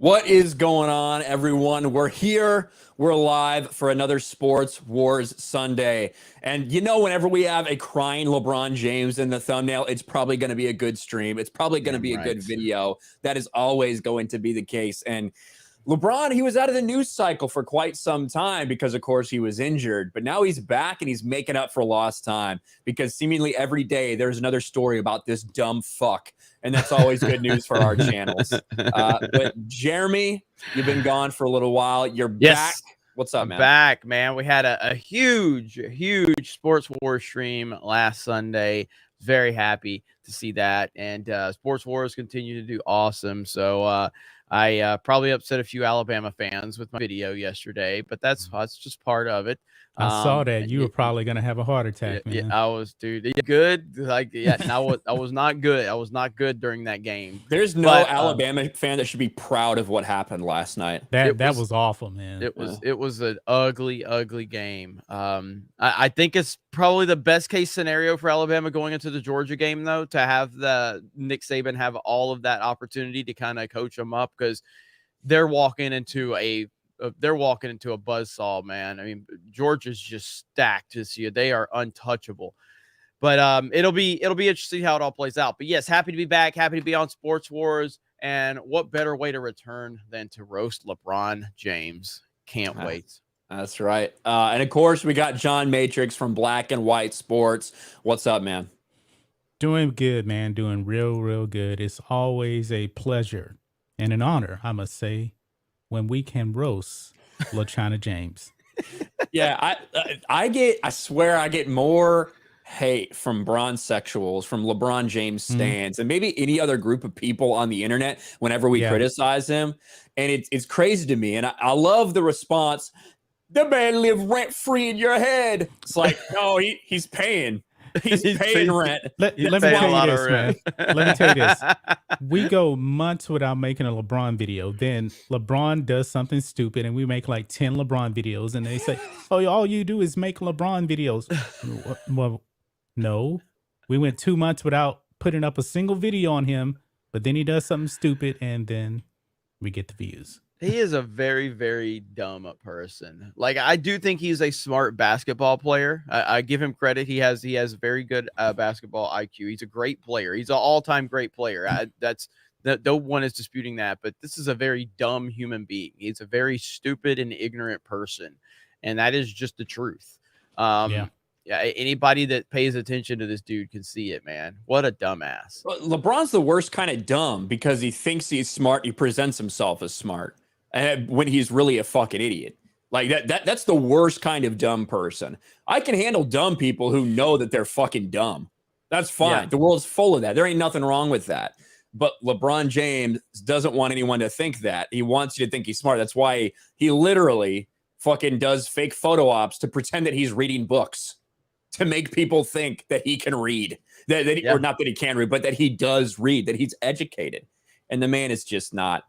What is going on, everyone? We're here. We're live for another Sports Wars Sunday. And whenever we have a crying LeBron James in the thumbnail, it's probably going to be a good stream. It's probably going to be a good video. That is always going to be the case. And LeBron, he was out of the news cycle for quite some time because, of course, he was injured. But now he's back and he's making up for lost time because seemingly every day there's another story about this dumb fuck. And that's always good news for our channels. But Jeremy, you've been gone for a little while. You're back. What's up, man? Back, man. We had a huge Sports Wars stream last Sunday. Very happy to see that. And Sports Wars continue to do awesome. So I probably upset a few Alabama fans with my video yesterday, but that's just part of it. I saw that you were probably gonna have a heart attack, man. Yeah, I was, dude. Good, like, yeah. I was not good. I was not good during that game. There's no Alabama fan that should be proud of what happened last night. That was awful, man. It was an ugly game. I think it's probably the best case scenario for Alabama going into the Georgia game, though, to have the Nick Saban have all of that opportunity to kind of coach them up, because they're walking into a buzzsaw, man. I mean, Georgia's just stacked this year. They are untouchable. But it'll be interesting how it all plays out. But yes, happy to be back. Happy to be on Sports Wars. And what better way to return than to roast LeBron James? Can't wait. That's right. And of course, we got John Matrix from Black and White Sports. What's up, man? Doing good, man. Doing real good. It's always a pleasure and an honor, I must say, when we can roast LeBron James. Yeah, I swear I get more hate from bronzesexuals, from LeBron James stans, and maybe any other group of people on the internet whenever we criticize him. And it's crazy to me. And I love the response, the man live rent free in your head. It's like, no, he's paying. He's paying rent. Let me tell you this, man. Let me tell you this. We go months without making a LeBron video. Then LeBron does something stupid, and we make like 10 LeBron videos. And they say, oh, all you do is make LeBron videos. Well, no. We went 2 months without putting up a single video on him. But then he does something stupid, and then we get the views. He is a very, very dumb person. Like, I do think he's a smart basketball player. I give him credit. He has very good basketball IQ. He's a great player. He's an all-time great player. No one is disputing that. But this is a very dumb human being. He's a very stupid and ignorant person, and that is just the truth. Yeah. Anybody that pays attention to this dude can see it, man. What a dumbass. Well, LeBron's the worst kind of dumb because he thinks he's smart. He presents himself as smart. When he's really a fucking idiot. Like that's the worst kind of dumb person. I can handle dumb people who know that they're fucking dumb. That's fine. Yeah. The world's full of that. There ain't nothing wrong with that. But LeBron James doesn't want anyone to think that. He wants you to think he's smart. That's why he literally fucking does fake photo ops to pretend that he's reading books, to make people think that he can read. Or not that he can read, but that he does read, that he's educated. And the man is just not.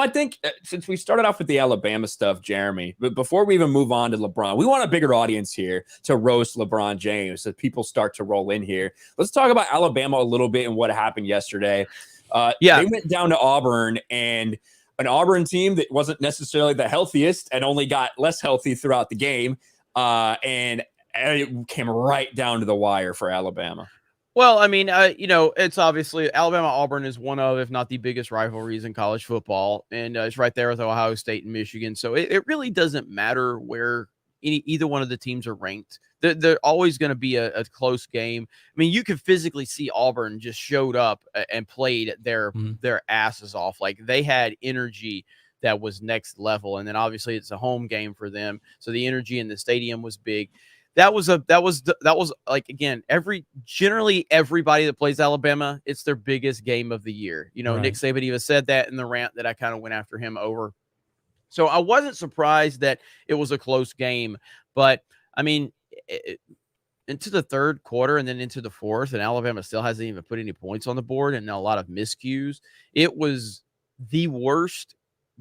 I think since we started off with the Alabama stuff, Jeremy, but before we even move on to LeBron, we want a bigger audience here to roast LeBron James as people start to roll in here. Let's talk about Alabama a little bit and what happened yesterday. They went down to Auburn, and an Auburn team that wasn't necessarily the healthiest and only got less healthy throughout the game. And it came right down to the wire for Alabama. Well, I mean, it's obviously Alabama-Auburn is one of, if not the biggest rivalries in college football. And it's right there with Ohio State and Michigan. So it really doesn't matter where either one of the teams are ranked. They're always going to be a close game. I mean, you could physically see Auburn just showed up and played their asses off. Like, they had energy that was next level. And then obviously it's a home game for them. So the energy in the stadium was big. That was like, again, generally everybody that plays Alabama, it's their biggest game of the year. Right. Nick Saban even said that in the rant that I kind of went after him over. So I wasn't surprised that it was a close game, but I mean, into the third quarter and then into the fourth, and Alabama still hasn't even put any points on the board and a lot of miscues. It was the worst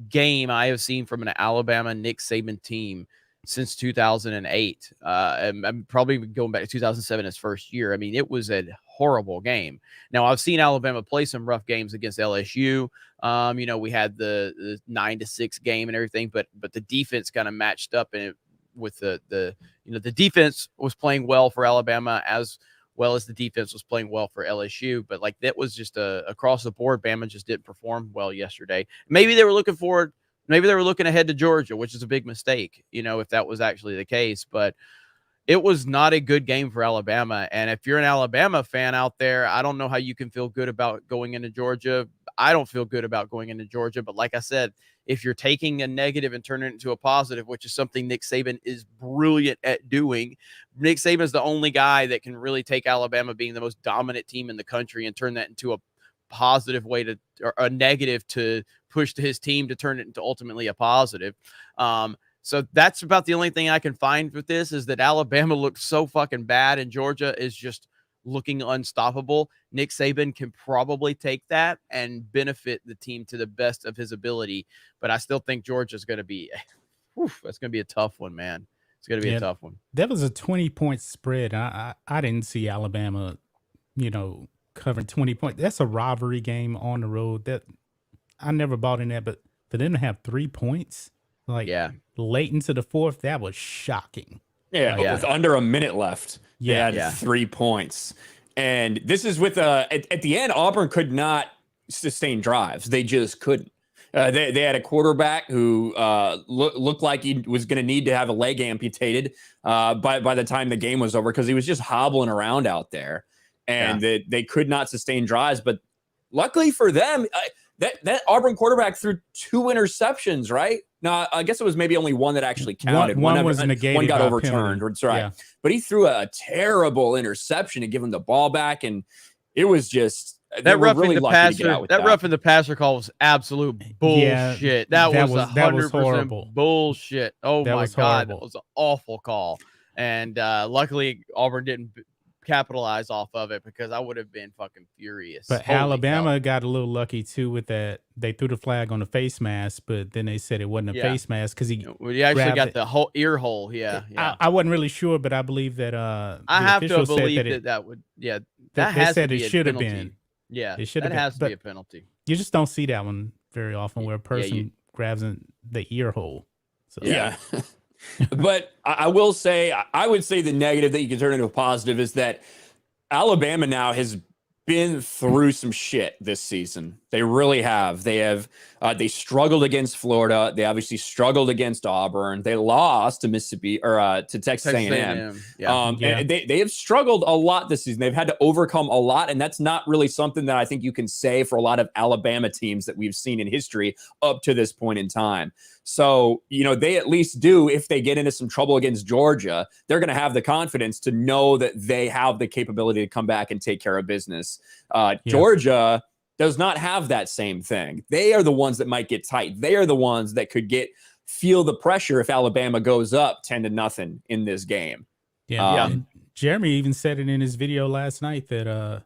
game I have seen from an Alabama Nick Saban team since 2008. I'm probably going back to 2007, his first year. I mean, it was a horrible game. Now, I've seen Alabama play some rough games against LSU. We had the 9-6 game and everything, but the defense kind of matched up in it with the defense was playing well for Alabama as well as the defense was playing well for LSU. But like that was just across the board. Bama just didn't perform well yesterday. Maybe they were looking forward. Maybe they were looking ahead to Georgia, which is a big mistake, if that was actually the case. But it was not a good game for Alabama. And if you're an Alabama fan out there, I don't know how you can feel good about going into Georgia. I don't feel good about going into Georgia. But like I said, if you're taking a negative and turning it into a positive, which is something Nick Saban is brilliant at doing, Nick Saban is the only guy that can really take Alabama being the most dominant team in the country and turn that into a positive way to, or a negative to push to his team to turn it into ultimately a positive. So that's about the only thing I can find with this is that Alabama looked so fucking bad and Georgia is just looking unstoppable. Nick Saban can probably take that and benefit the team to the best of his ability. But I still think Georgia's going to be, that's going to be a tough one, man. It's going to be a tough one. That was a 20-point spread. I didn't see Alabama, covering 20 points. That's a rivalry game on the road. That I never bought in that, but for them to have 3 points, late into the fourth, that was shocking. Yeah, with under a minute left, they had 3 points. And this is with at the end, Auburn could not sustain drives. They just couldn't. They had a quarterback who looked like he was going to need to have a leg amputated by the time the game was over because he was just hobbling around out there. And they could not sustain drives. But luckily for them, that Auburn quarterback threw 2 interceptions, right? No, I guess it was maybe only one that actually counted. One was negated. One got overturned. That's right. Yeah. But he threw a terrible interception to give him the ball back, and it was just that roughing the passer. That roughing the passer call was absolute bullshit. That was 100% bullshit. Oh my god, that was an awful call. And luckily, Auburn didn't capitalize off of it because I would have been fucking furious. But Holy Alabama got a little lucky too with that. They threw the flag on the face mask, but then they said it wasn't a face mask because he actually got the whole ear hole. I wasn't really sure, but I believe that I have to believe that would that they said it should have been. Yeah, it should have been. That has to be a penalty. You just don't see that one very often where a person grabs in the ear hole. So. Yeah. But I will say, I would say the negative that you can turn into a positive is that Alabama now has been through some shit this season. They really have. They struggled against Florida. They obviously struggled against Auburn. They lost to Mississippi or to Texas A&M. And they have struggled a lot this season. They've had to overcome a lot, and that's not really something that I think you can say for a lot of Alabama teams that we've seen in history up to this point in time. So, they at least do, if they get into some trouble against Georgia, they're going to have the confidence to know that they have the capability to come back and take care of business. Georgia does not have that same thing. They are the ones that might get tight. They are the ones that could feel the pressure if Alabama goes up 10-0 in this game. Jeremy even said it in his video last night that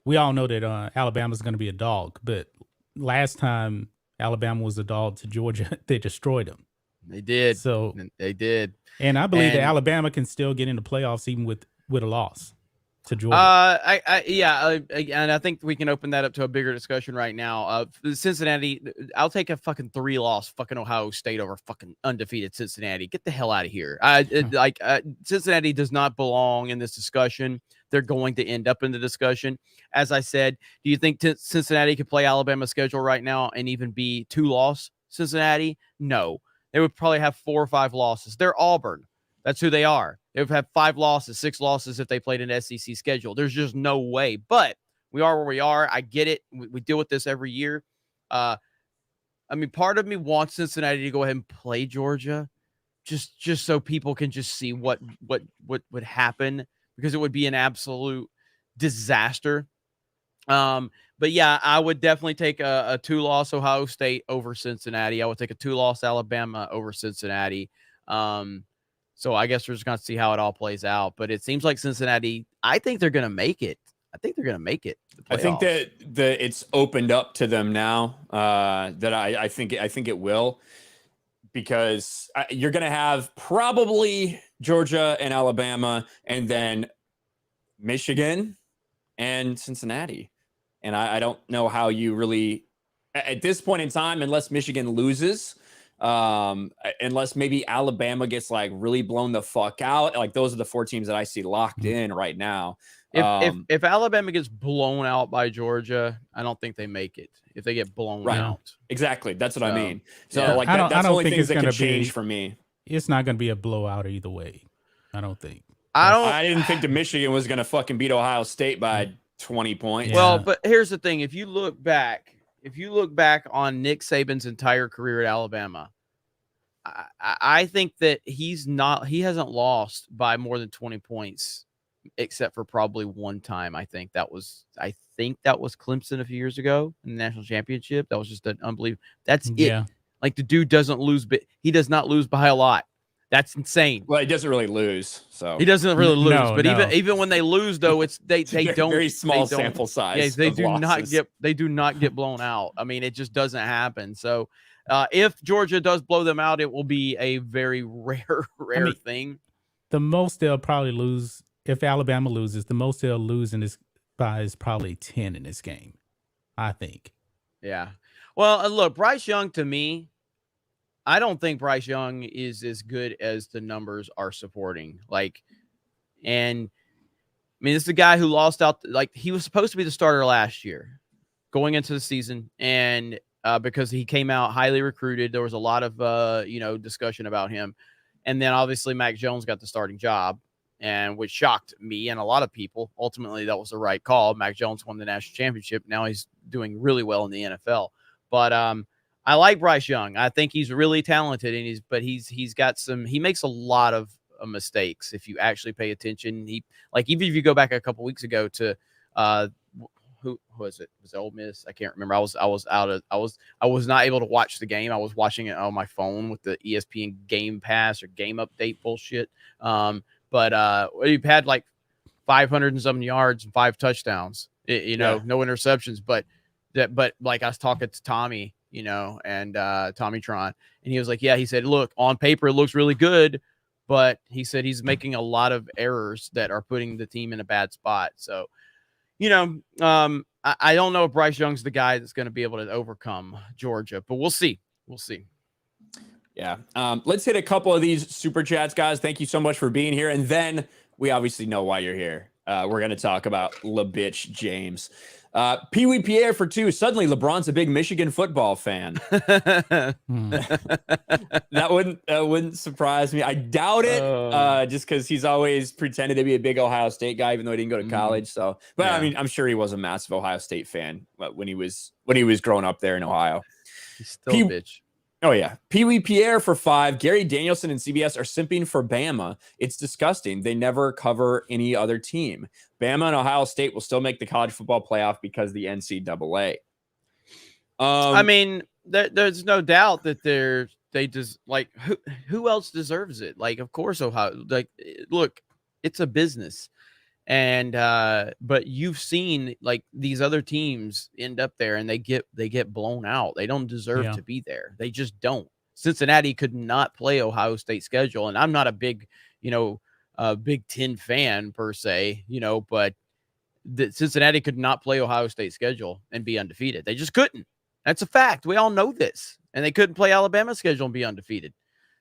we all know that Alabama's going to be a dog, but last time Alabama was a dog to Georgia, they destroyed them. They did. So they did. And I believe that Alabama can still get into playoffs even with a loss to Georgia. And I think we can open that up to a bigger discussion right now. Cincinnati, I'll take a fucking 3-loss fucking Ohio State over fucking undefeated Cincinnati. Get the hell out of here. Cincinnati does not belong in this discussion. They're going to end up in the discussion. As I said, do you think Cincinnati could play Alabama's schedule right now and even be 2-loss Cincinnati? No. They would probably have 4 or 5 losses. They're Auburn. That's who they are. They would have 5 losses, 6 losses if they played an SEC schedule. There's just no way. But we are where we are. I get it. We deal with this every year. Part of me wants Cincinnati to go ahead and play Georgia just so people can just see what would happen, because it would be an absolute disaster. But yeah, I would definitely take a 2-loss Ohio State over Cincinnati. I would take a 2-loss Alabama over Cincinnati. So I guess we're just going to see how it all plays out. But it seems like Cincinnati, I think they're going to make it. I think that it's opened up to them now. That I think it will, because you're going to have probably Georgia and Alabama, and then Michigan and Cincinnati. And I don't know how you really, at this point in time, unless Michigan loses, unless maybe Alabama gets like really blown the fuck out, like those are the 4 teams that I see locked in right now. If Alabama gets blown out by Georgia, I don't think they make it. If they get blown out, exactly, that's what I mean. So yeah. like that's the only things that can change for me. It's not going to be a blowout either way. I don't think. I didn't think that Michigan was going to fucking beat Ohio State by 20 points. Yeah. Well, but here's the thing: if you look back on Nick Saban's entire career at Alabama, I think that he hasn't lost by more than 20 points, except for probably one time. I think that was Clemson a few years ago in the national championship. That was just an unbelievable. That's it. Yeah. Like the dude doesn't lose, but he does not lose by a lot. That's insane. Well, he doesn't really lose, so he doesn't really lose. No, but no. even when they lose, though, they don't very small sample size. Yeah, they do not get blown out. I mean, it just doesn't happen. So, if Georgia does blow them out, it will be a very rare thing. The most they'll probably lose if Alabama loses. The most they'll lose in this by is probably 10 in this game, I think. Yeah. Well, look, Bryce Young, to me, I don't think Bryce Young is as good as the numbers are supporting. And I mean, this is a guy who lost out. Like, he was supposed to be the starter last year going into the season. And because he came out highly recruited, there was a lot of, discussion about him. And then obviously Mac Jones got the starting job, and which shocked me and a lot of people. Ultimately, that was the right call. Mac Jones won the national championship. Now he's doing really well in the NFL. But I like Bryce Young. I think he's really talented, and he makes a lot of mistakes if you actually pay attention. Even if you go back a couple weeks ago to who was it? Was it Ole Miss? I can't remember. I was not able to watch the game. I was watching it on my phone with the ESPN Game Pass or Game Update bullshit. But he had like 500 and something yards and 5 touchdowns. No interceptions. But like I was talking to Tommy, and Tommy Tron, and he was like, yeah, he said, look, on paper it looks really good, but he said he's making a lot of errors that are putting the team in a bad spot. So, I don't know if Bryce Young's the guy that's going to be able to overcome Georgia, but we'll see. Yeah. Let's hit a couple of these super chats, guys. Thank you so much for being here. And then we obviously know why you're here. We're going to talk about LeBitch James. Pee Wee Pierre for 2. Suddenly LeBron's a big Michigan football fan. That wouldn't surprise me. I doubt it. Just because he's always pretended to be a big Ohio State guy, even though he didn't go to college. So, but yeah. I mean, I'm sure he was a massive Ohio State fan when he was growing up there in Ohio. He's still a bitch. Oh, yeah. Pee Wee Pierre for 5. Gary Danielson and CBS are simping for Bama. It's disgusting. They never cover any other team. Bama and Ohio State will still make the college football playoff because of the NCAA. I mean, there's no doubt that they just like who else deserves it? Like, of course, Ohio. Like, look, it's a business. And but you've seen like these other teams end up there and they get blown out. They don't deserve to be there. They just don't. Cincinnati could not play Ohio State schedule, and I'm not a big Big Ten fan per se, but Cincinnati could not play Ohio State schedule and be undefeated. They just couldn't. That's a fact. We all know this. And they couldn't play Alabama's schedule and be undefeated.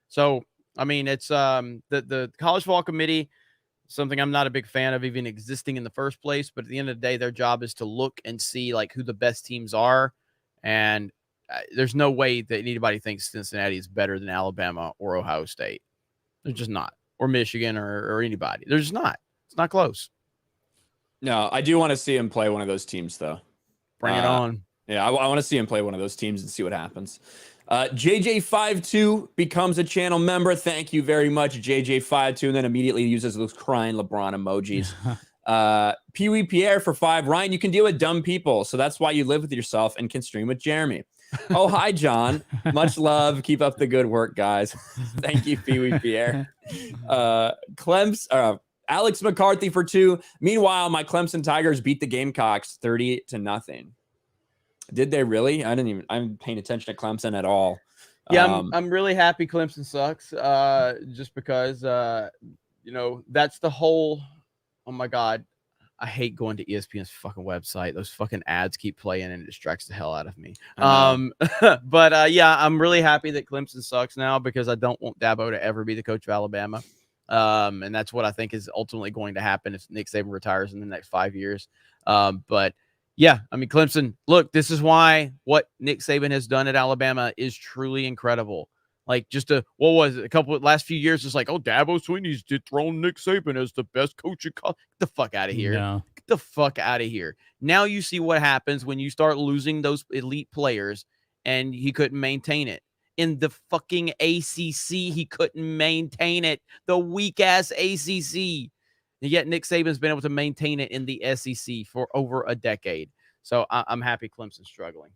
So I mean, it's the college football committee. Something I'm not a big fan of even existing in the first place, but at the end of the day, their job is to look and see like who the best teams are. And there's no way that anybody thinks Cincinnati is better than Alabama or Ohio State. They're just not, or Michigan or anybody. They're just not. It's not close. No, I do want to see him play one of those teams though. Bring it on. Yeah. I want to see him play one of those teams and see what happens. JJ52 becomes a channel member. Thank you very much, JJ52, and then immediately uses those crying LeBron emojis. Pee Wee Pierre for 5. Ryan, you can deal with dumb people, so that's why you live with yourself and can stream with Jeremy. Oh, hi, John. Much love. Keep up the good work, guys. Thank you, Pee Wee Pierre. Alex McCarthy for 2. Meanwhile, my Clemson Tigers beat the Gamecocks 30-0. Did they really? I'm paying attention to Clemson at all. Yeah, I'm really happy Clemson sucks. Just because that's the whole. Oh my God, I hate going to ESPN's fucking website. Those fucking ads keep playing and it distracts the hell out of me. But yeah, I'm really happy that Clemson sucks now because I don't want Dabo to ever be the coach of Alabama. And that's what I think is ultimately going to happen if Nick Saban retires in the next 5 years. But yeah, I mean, Clemson, look, this is why what Nick Saban has done at Alabama is truly incredible. Like what was it? Last few years, it's like, oh, Dabo Swinney's dethroned Nick Saban as the best coach in college. Get the fuck out of here. No. Get the fuck out of here. Now you see what happens when you start losing those elite players and he couldn't maintain it. In the fucking ACC, he couldn't maintain it. The weak-ass ACC. And yet Nick Saban's been able to maintain it in the SEC for over a decade. So I'm happy Clemson's struggling.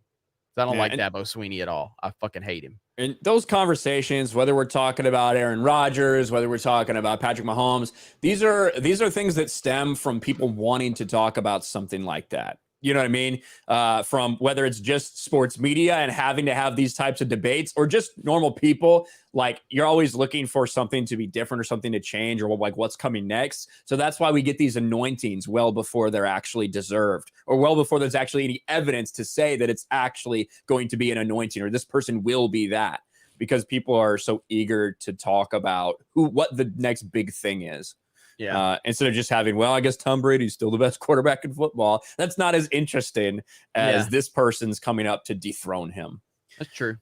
I don't like Dabo Swinney at all. I fucking hate him. And those conversations, whether we're talking about Aaron Rodgers, whether we're talking about Patrick Mahomes, these are things that stem from people wanting to talk about something like that. You know what I mean? From whether it's just sports media and having to have these types of debates or just normal people, like you're always looking for something to be different or something to change or like what's coming next. So that's why we get these anointings well before they're actually deserved or well before there's actually any evidence to say that it's actually going to be an anointing or this person will be that, because people are so eager to talk about what the next big thing is. Yeah. Instead of just having, well, I guess Tom Brady's still the best quarterback in football. That's not as interesting as this person's coming up to dethrone him. That's true.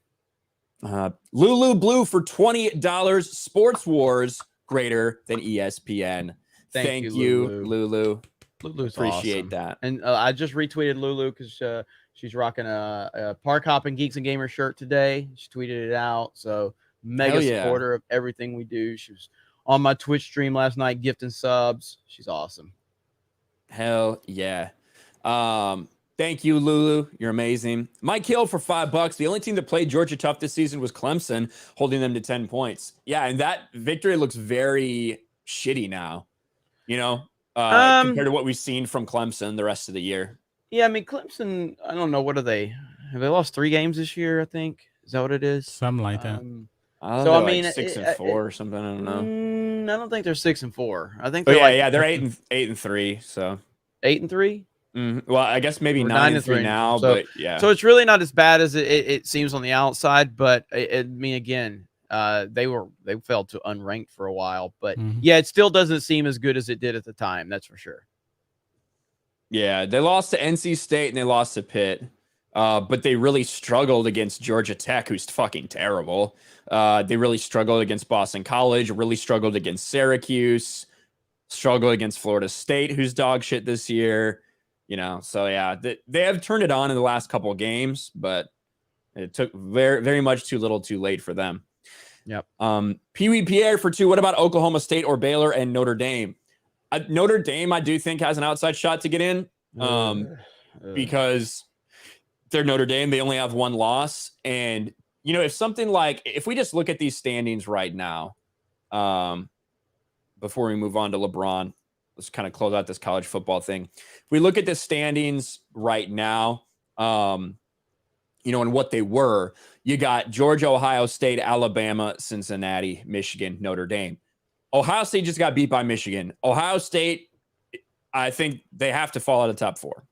Lulu Blue for $20. Sports Wars greater than ESPN. Thank you, Lulu. Lulu's appreciate awesome. That. And I just retweeted Lulu because she's rocking a Park Hopping Geeks and Gamers shirt today. She tweeted it out. So mega supporter of everything we do. She was on my Twitch stream last night, gifting subs. She's awesome. Hell yeah. Thank you, Lulu. You're amazing. Mike Hill for $5. The only team that played Georgia tough this season was Clemson, holding them to 10 points. Yeah, and that victory looks very shitty now, compared to what we've seen from Clemson the rest of the year. Yeah, I mean, Clemson, I don't know. What are they? Have they lost 3 games this year, I think? Is that what it is? Something like that. So I mean, 6-4 or something. I don't know. I don't think they're 6-4. I think they're they're they're 8-3. So 8-3. Well, I guess maybe 9-3 now, but yeah. So it's really not as bad as it seems on the outside. But I mean, again, they fell to unranked for a while. But yeah, it still doesn't seem as good as it did at the time. That's for sure. Yeah, they lost to NC State and they lost to Pitt. But they really struggled against Georgia Tech, who's fucking terrible. They really struggled against Boston College, really struggled against Syracuse, struggled against Florida State, who's dog shit this year. So yeah, they have turned it on in the last couple of games, but it took very, very much too little too late for them. Yep. Pee Wee Pierre for 2. What about Oklahoma State or Baylor and Notre Dame? Notre Dame, I do think, has an outside shot to get in because they're Notre Dame. They only have 1 loss. And, if we just look at these standings right now, before we move on to LeBron, let's kind of close out this college football thing. If we look at the standings right now, and what they were, you got Georgia, Ohio State, Alabama, Cincinnati, Michigan, Notre Dame. Ohio State just got beat by Michigan. Ohio State, I think they have to fall out of top 4.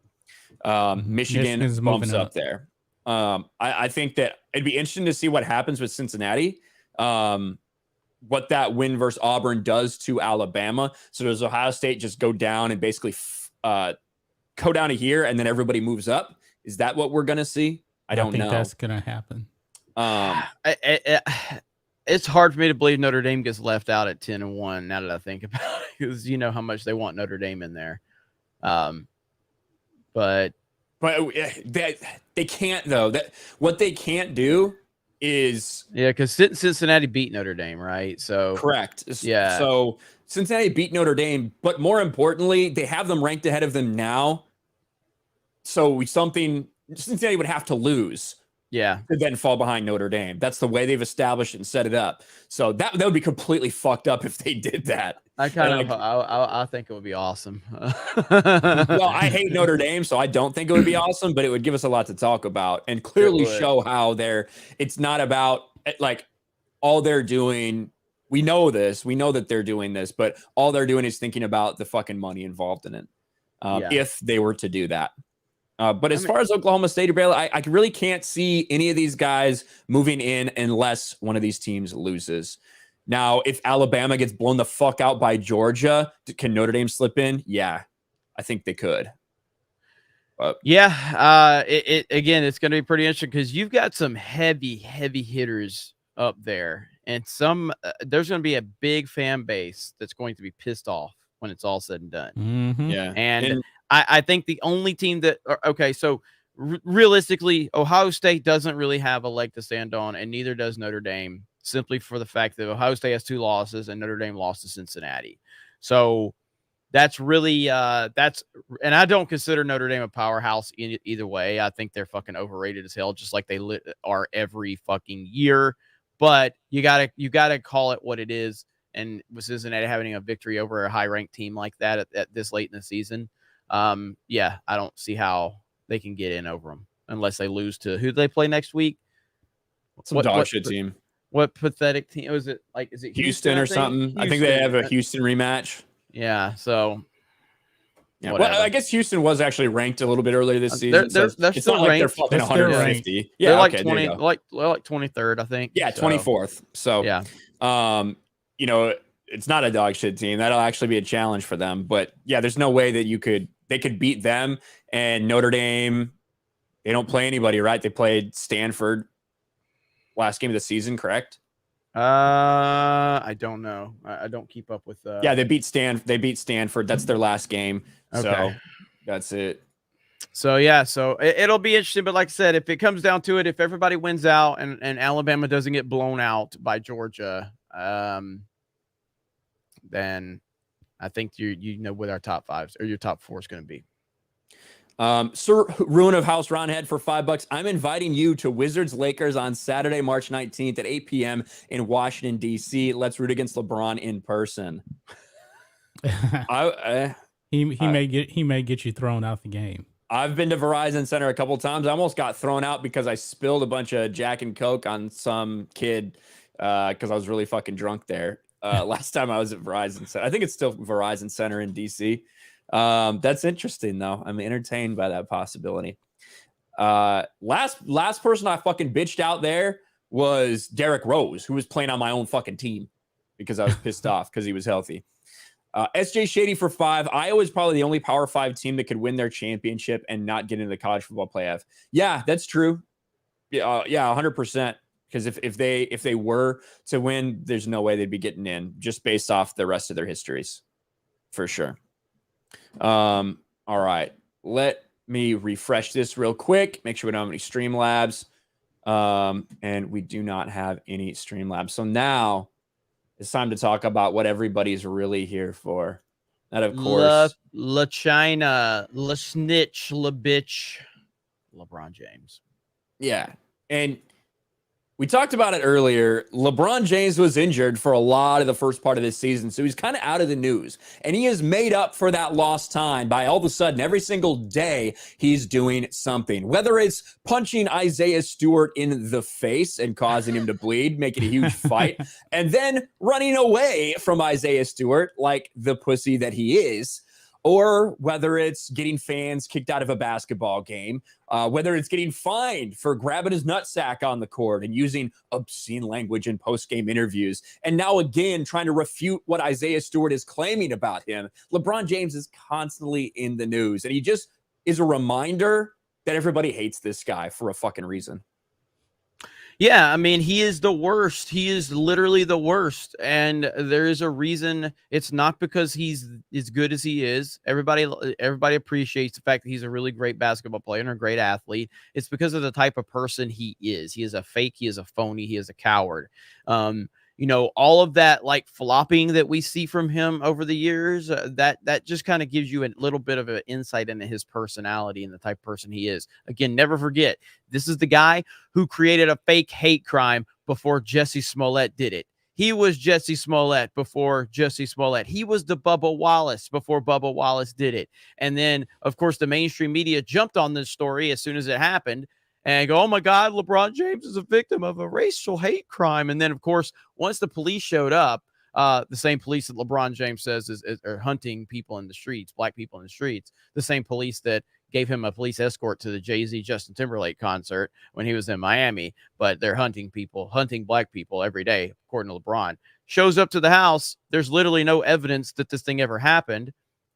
Michigan bumps up there. I think that it'd be interesting to see what happens with Cincinnati. What that win versus Auburn does to Alabama. So does Ohio State just go down and basically go down to here and then everybody moves up? Is that what we're going to see? I don't know. That's going to happen. It's hard for me to believe Notre Dame gets left out at 10-1 now that I think about it, because you know how much they want Notre Dame in there. But they can't, though. What they can't do is because Cincinnati beat Notre Dame, right? So correct. Yeah. So Cincinnati beat Notre Dame, but more importantly, they have them ranked ahead of them now. So Cincinnati would have to lose. Yeah. To then fall behind Notre Dame. That's the way they've established and set it up. So that would be completely fucked up if they did that. I think it would be awesome. Well, I hate Notre Dame, so I don't think it would be awesome, but it would give us a lot to talk about and clearly show how it's not about like all they're doing. We know that they're doing this, but all they're doing is thinking about the fucking money involved in it. if they were to do that. But as far as Oklahoma State or Baylor, I really can't see any of these guys moving in unless one of these teams loses. Now, if Alabama gets blown the fuck out by Georgia, can Notre Dame slip in? Yeah, I think they could. Again, it's going to be pretty interesting because you've got some heavy hitters up there, and there's going to be a big fan base that's going to be pissed off when it's all said and done. Mm-hmm. Yeah, and I think the only team that realistically, Ohio State doesn't really have a leg to stand on, and neither does Notre Dame, simply for the fact that Ohio State has 2 losses and Notre Dame lost to Cincinnati. So that's really and I don't consider Notre Dame a powerhouse either way. I think they're fucking overrated as hell, just like they are every fucking year. But you gotta call it what it is. And with Cincinnati having a victory over a high-ranked team like that at this late in the season, I don't see how they can get in over them unless they lose to who do they play next week? Some dog shit team. What pathetic team was it? Like, is it Houston or something? I think they have a Houston rematch. Yeah. So. Yeah, well, I guess Houston was actually ranked a little bit earlier this season. They're it's not like they're fucking 150. Yeah, they're like 20, like 23rd, I think. Yeah, 24th. So yeah, it's not a dog shit team. That'll actually be a challenge for them. But yeah, there's no way that they could beat them. And Notre Dame, they don't play anybody, right? They played Stanford last game of the season, correct? I don't know. I don't keep up with. Yeah, they beat Stanford. That's their last game. Okay. So that's it. So yeah, it'll be interesting. But like I said, if it comes down to it, if everybody wins out and Alabama doesn't get blown out by Georgia, then I think you know what our top 5s or your top 4 is going to be. Sir Ruin of House Ronhead for $5. I'm inviting you to Wizards Lakers on Saturday, March 19th at 8 p.m. in Washington, D.C. Let's root against LeBron in person. He may get you thrown out the game. I've been to Verizon Center a couple times. I almost got thrown out because I spilled a bunch of Jack and Coke on some kid because I was really fucking drunk there. Last time I was at Verizon Center. I think it's still Verizon Center in D.C. That's interesting though. I'm entertained by that possibility. Last person I fucking bitched out there was Derrick Rose, who was playing on my own fucking team because I was pissed off because he was healthy. SJ Shady for 5. Iowa is probably the only Power 5 team that could win their championship and not get into the college football playoff. Yeah, that's true. Yeah, 100%. Because if they were to win, there's no way they'd be getting in just based off the rest of their histories, for sure. All right, let me refresh this real quick. Make sure we don't have any Streamlabs, and we do not have any Streamlabs. So now it's time to talk about what everybody's really here for. That, of course, La China, La Snitch, La Bitch, LeBron James. Yeah, and we talked about it earlier. LeBron James was injured for a lot of the first part of this season, so he's kind of out of the news. And he has made up for that lost time by all of a sudden, every single day, he's doing something. Whether it's punching Isaiah Stewart in the face and causing him to bleed, making a huge fight, and then running away from Isaiah Stewart like the pussy that he is, or whether it's getting fans kicked out of a basketball game, whether it's getting fined for grabbing his nutsack on the court and using obscene language in post-game interviews, and now again trying to refute what Isaiah Stewart is claiming about him. LeBron James is constantly in the news, and he just is a reminder that everybody hates this guy for a fucking reason. Yeah, I mean, he is the worst. He is literally the worst. And there is a reason. It's not because he's as good as he is. Everybody appreciates the fact that he's a really great basketball player and a great athlete. It's because of the type of person he is. He is a fake. He is a phony. He is a coward. All of that like flopping that we see from him over the years, that just kind of gives you a little bit of an insight into his personality and the type of person he is. Again, never forget, this is the guy who created a fake hate crime before Jussie Smollett did it. He was Jussie Smollett before Jussie Smollett. He was the Bubba Wallace before Bubba Wallace did it. And then, of course, the mainstream media jumped on this story as soon as it happened and go, oh my God, LeBron James is a victim of a racial hate crime. And then, of course, once the police showed up, The same police that LeBron James says are hunting people in the streets, black people in the streets. The same police that gave him a police escort to the Jay-Z Justin Timberlake concert when he was in Miami, but they're hunting black people every day, according to LeBron. Shows up to the house. There's literally no evidence that this thing ever happened.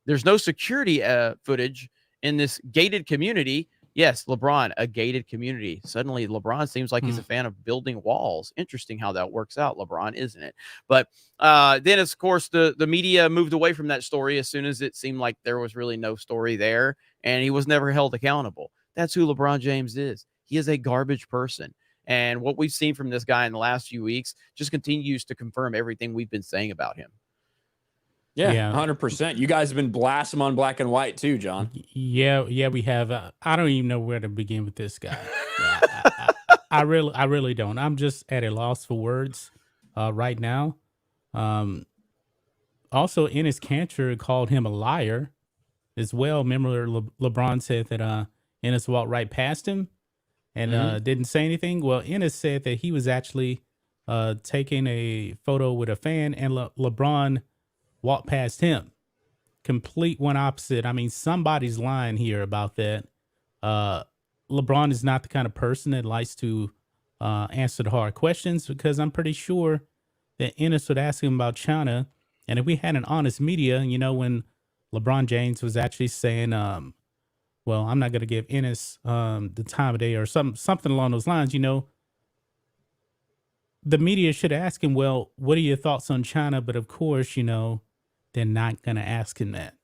There's no security footage in this gated community. Yes, LeBron, a gated community. Suddenly, LeBron seems like he's a fan of building walls. Interesting how that works out, LeBron, isn't it? But then, of course, the media moved away from that story as soon as it seemed like there was really no story there, and he was never held accountable. That's who LeBron James is. He is a garbage person. And what we've seen from this guy in the last few weeks just continues to confirm everything we've been saying about him. Yeah, 100%. You guys have been blasting him on Black and White too, John. Yeah, we have. I don't even know where to begin with this guy. I really don't. I'm just at a loss for words right now. Also, Enes Kanter called him a liar as well. Remember, LeBron said that Enes walked right past him and didn't say anything. Well, Enes said that he was actually taking a photo with a fan, and LeBron walked past him. Complete one opposite. I mean, somebody's lying here about that. LeBron is not the kind of person that likes to answer the hard questions, because I'm pretty sure that Enes would ask him about China. And if we had an honest media, you know, when LeBron James was actually saying, well, I'm not going to give Enes the time of day or something along those lines, you know, the media should ask him, well, what are your thoughts on China? But of course, you know, they're not going to ask him that.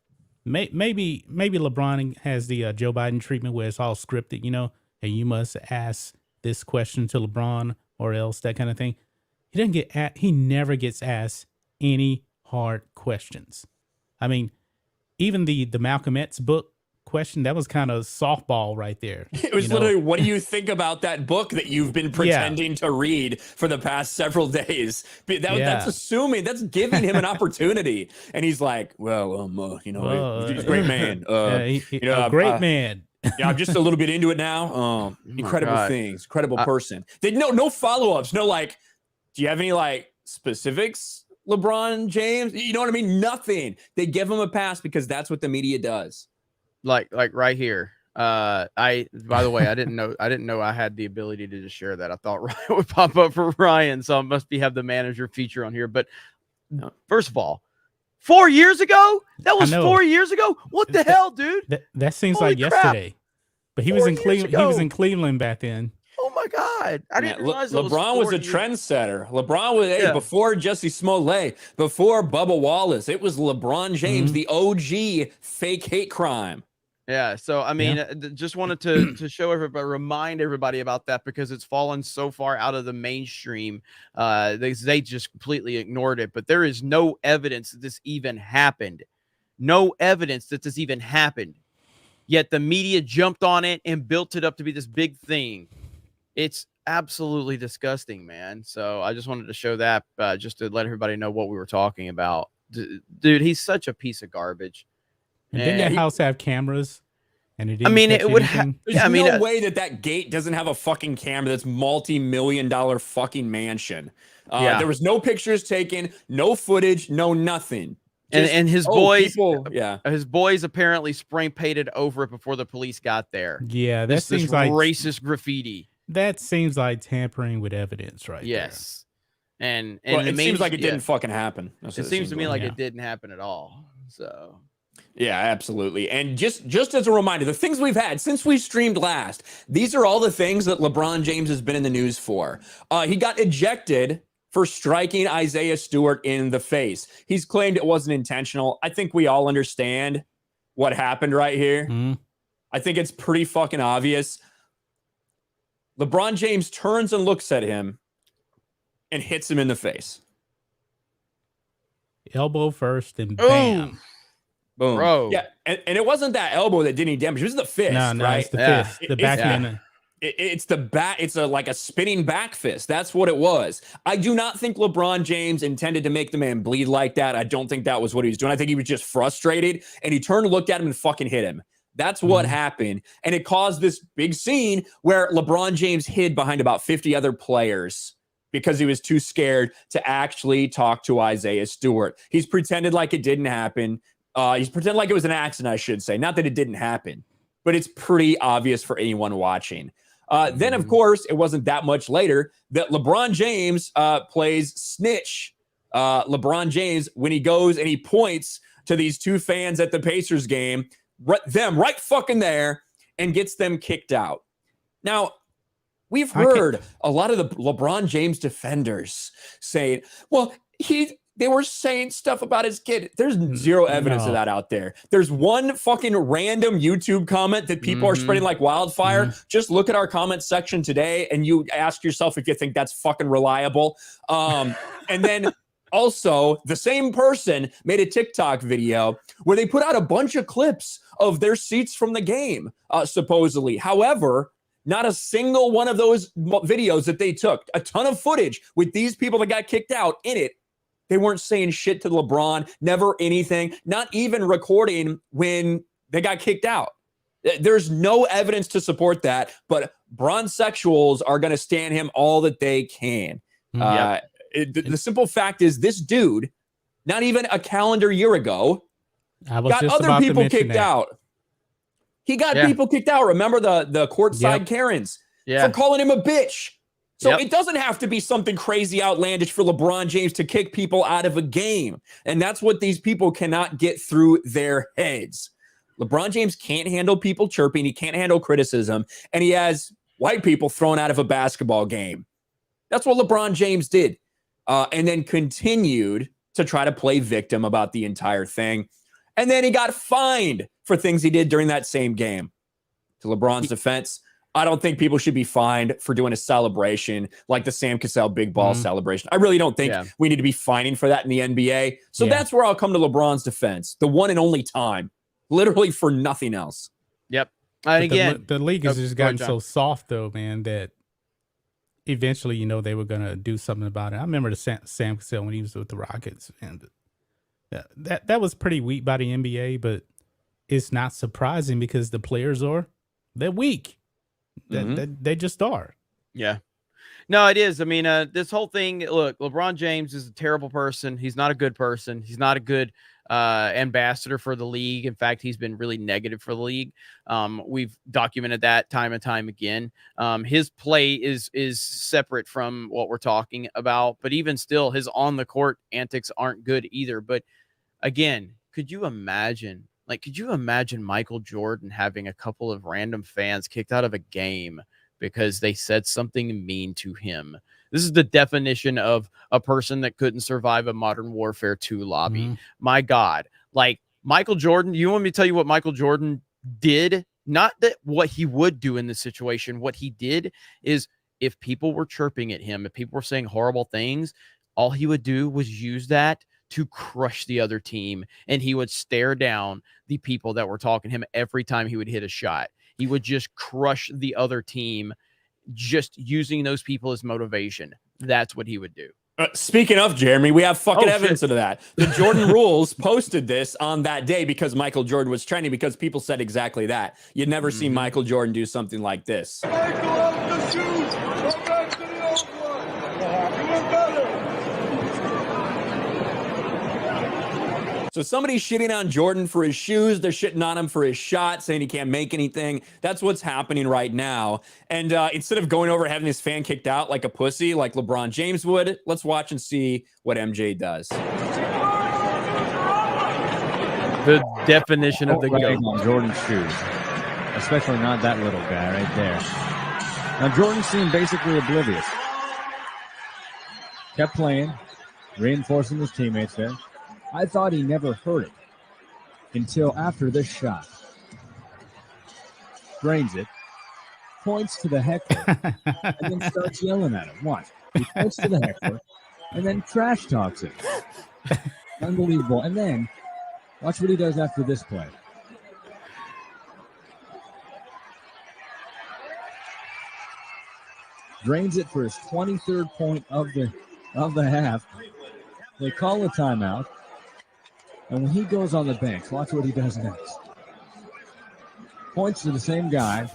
Maybe LeBron has the Joe Biden treatment where it's all scripted, you know, and you must ask this question to LeBron or else, that kind of thing. He never gets asked any hard questions. I mean, even the Malcolm X book question, that was kind of softball right there. It was literally, what do you think about that book that you've been pretending to read for the past several days? That's assuming, that's giving him an opportunity. And he's like, well, you know, he's a great man. A great man. Yeah, I'm just a little bit into it now. Incredible things, incredible person. No follow-ups. No, like, do you have any like specifics, LeBron James? You know what I mean? Nothing. They give him a pass because that's what the media does. Like right here. By the way, I didn't know I had the ability to just share that. I thought Ryan would pop up for Ryan, so I must have the manager feature on here. But first of all, 4 years ago? That was 4 years ago? What the hell, dude? That seems like yesterday. But he was in Cleveland. He was in Cleveland back then. Oh my God. I didn't realize LeBron was a trendsetter. LeBron was before Jussie Smollett, before Bubba Wallace. It was LeBron James, the OG fake hate crime. Yeah, so I mean, just wanted to show everybody, remind everybody about that, because it's fallen so far out of the mainstream. They just completely ignored it. But there is no evidence that this even happened. No evidence that this even happened. Yet the media jumped on it and built it up to be this big thing. It's absolutely disgusting, man. So I just wanted to show that just to let everybody know what we were talking about. Dude, he's such a piece of garbage. And didn't that house have cameras? And it didn't. I mean, it would have. There's no way that gate doesn't have a fucking camera. That's multi-million-dollar fucking mansion. There was no pictures taken, no footage, no nothing. And his boys, his boys apparently spray painted over it before the police got there. Yeah, that seems like racist graffiti. That seems like tampering with evidence, right? Yes, there. And it seems like it didn't fucking happen. It seems to me like it didn't happen at all. So. Yeah, absolutely. And just as a reminder, the things we've had since we streamed last, these are all the things that LeBron James has been in the news for. He got ejected for striking Isaiah Stewart in the face. He's claimed it wasn't intentional. I think we all understand what happened right here. I think it's pretty fucking obvious. LeBron James turns and looks at him and hits him in the face. Elbow first and bam. Boom. Bro. Yeah, and it wasn't that elbow that did any damage. It was the fist, right? It's the fist. The backhand. It's the back. It's like a spinning back fist. That's what it was. I do not think LeBron James intended to make the man bleed like that. I don't think that was what he was doing. I think he was just frustrated, and he turned, looked at him, and fucking hit him. That's what happened, and it caused this big scene where LeBron James hid behind about 50 other players because he was too scared to actually talk to Isaiah Stewart. He's pretended like it didn't happen. He's pretended like it was an accident, I should say. Not that it didn't happen, but it's pretty obvious for anyone watching. Then, of course, it wasn't that much later that LeBron James plays snitch. LeBron James, when he goes and he points to these two fans at the Pacers game, them right fucking there, and gets them kicked out. Now, we've heard a lot of the LeBron James defenders saying, well, they were saying stuff about his kid. There's zero evidence of that out there. There's one fucking random YouTube comment that people are spreading like wildfire. Just look at our comment section today and you ask yourself if you think that's fucking reliable. And then also, the same person made a TikTok video where they put out a bunch of clips of their seats from the game, supposedly. However, not a single one of those videos that they took, a ton of footage with these people that got kicked out in it, they weren't saying shit to LeBron, never anything, not even recording when they got kicked out. There's no evidence to support that, but bronzexuals are going to stand him all that they can. The simple fact is this dude, not even a calendar year ago, got other people kicked out. He got people kicked out. Remember the courtside Karens for calling him a bitch. So it doesn't have to be something crazy outlandish for LeBron James to kick people out of a game. And that's what these people cannot get through their heads. LeBron James can't handle people chirping. He can't handle criticism. And he has white people thrown out of a basketball game. That's what LeBron James did. And then continued to try to play victim about the entire thing. And then he got fined for things he did during that same game. To LeBron's defense, I don't think people should be fined for doing a celebration like the Sam Cassell big ball celebration. I really don't think we need to be fining for that in the NBA. So that's where I'll come to LeBron's defense. The one and only time. Literally for nothing else. Yep. And again, the league has just gotten so soft, though, man, that eventually, they were going to do something about it. I remember the Sam Cassell when he was with the Rockets. And that was pretty weak by the NBA, but it's not surprising because the players they're weak. They just are. Yeah. No, it is. I mean, this whole thing, look, LeBron James is a terrible person. He's not a good person. He's not a good ambassador for the league. In fact, he's been really negative for the league. We've documented that time and time again. His play is separate from what we're talking about, but even still, his on the court antics aren't good either. But again, could you imagine Michael Jordan having a couple of random fans kicked out of a game because they said something mean to him? This is the definition of a person that couldn't survive a Modern Warfare 2 lobby. My God. Like Michael Jordan, you want me to tell you what Michael Jordan did? Not that what he would do in this situation. What he did is if people were chirping at him, if people were saying horrible things, all he would do was use that to crush the other team. And he would stare down the people that were talking to him every time he would hit a shot. He would just crush the other team, just using those people as motivation. That's what he would do. Speaking of Jeremy, we have fucking evidence of that. The Jordan Rules posted this on that day because Michael Jordan was trending, because people said exactly that. You'd never seen Michael Jordan do something like this. Michael, up the shoes. Go back to the old one. You were better. So somebody's shitting on Jordan for his shoes. They're shitting on him for his shot, saying he can't make anything. That's what's happening right now. And instead of going over having this fan kicked out like a pussy, like LeBron James would, let's watch and see what MJ does. The definition of the goat. On Jordan's shoes, especially not that little guy right there. Now Jordan seemed basically oblivious. Kept playing, reinforcing his teammates there. I thought he never heard it until after this shot. Drains it, points to the heckler, and then starts yelling at him. Watch. He points to the heckler and then trash talks him. Unbelievable. And then watch what he does after this play. Drains it for his 23rd point of the half. They call a timeout. And when he goes on the bench, watch what he does next. Points to the same guy.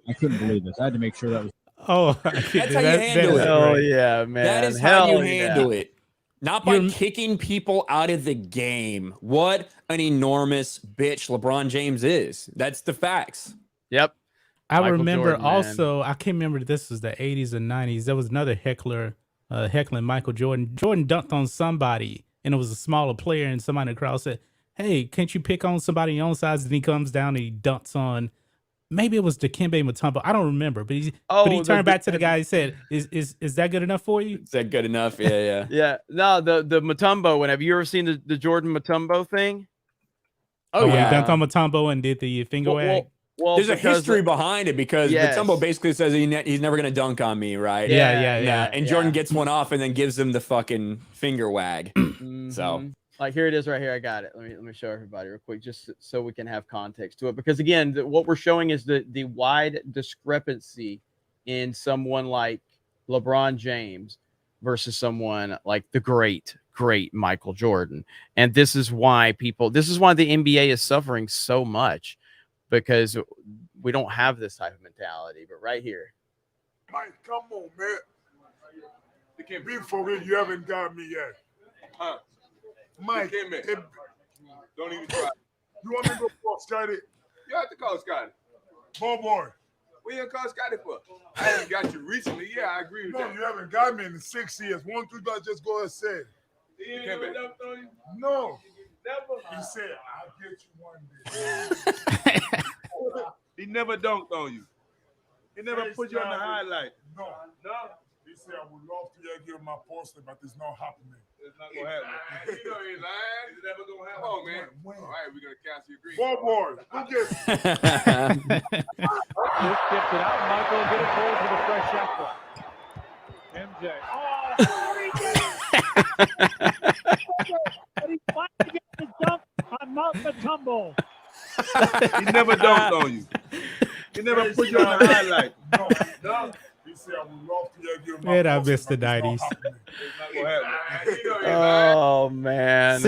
I couldn't believe this. I had to make sure that was. Oh, That's how you handle it. Oh yeah, man. That is how you Hell handle it. Not by kicking people out of the game. What an enormous bitch LeBron James is. That's the facts. Yep. I Michael remember Jordan, man. also, I can't remember if this was the 80s or 90s. There was another heckler heckling Michael Jordan. Jordan dunked on somebody, and it was a smaller player, and somebody in the crowd said, hey, can't you pick on somebody your own size? And he comes down and he dunks on, maybe it was Dikembe Mutombo. I don't remember, but he turned back to the guy and said, is that good enough for you? Is that good enough? Yeah. Yeah. No, the Mutombo one. Have you ever seen the Jordan Mutombo thing? Oh, yeah. He dunked on Mutombo and did the finger wag. Well, there's a history behind it because Yes. Mutombo basically says he's never going to dunk on me, right? Yeah. And Jordan gets one off and then gives him the fucking finger wag. So, like, here it is right here. I got it. Let me show everybody real quick, just so we can have context to it. Because again, what we're showing is the wide discrepancy in someone like LeBron James versus someone like the great Michael Jordan. And this is why the NBA is suffering so much, because we don't have this type of mentality. But right here, Mike, come on, man. You can't be for real. You haven't got me yet. Huh? Mike, don't even try. You want me to go call Scotty? You have to call Scotty. Boy. What you call Scotty for? I haven't got you recently. Yeah, I agree with No, that. you haven't got me in 6 years. 1, 2, just go and say it. No. He said, I'll get you one day. He never dunked on you. He never put you on the highlight. No. He said, I would love to give my poster, but it's not happening. It's not going to happen. You know he's lying. It's never going to happen. Oh, man. When? All right, we're going to cancel your green. Boy, look at This gets it out. Michael will get it forward to the fresh shot clock. MJ. Oh, he did it! But he finally gets the dunk on Mount Mutombo. He never dunked on you. He never put you on the highlight. No. He said, I would love to give my Man, I poster, missed the but it's 90s. not happening. It's not going to happen. You know he's lying. oh man,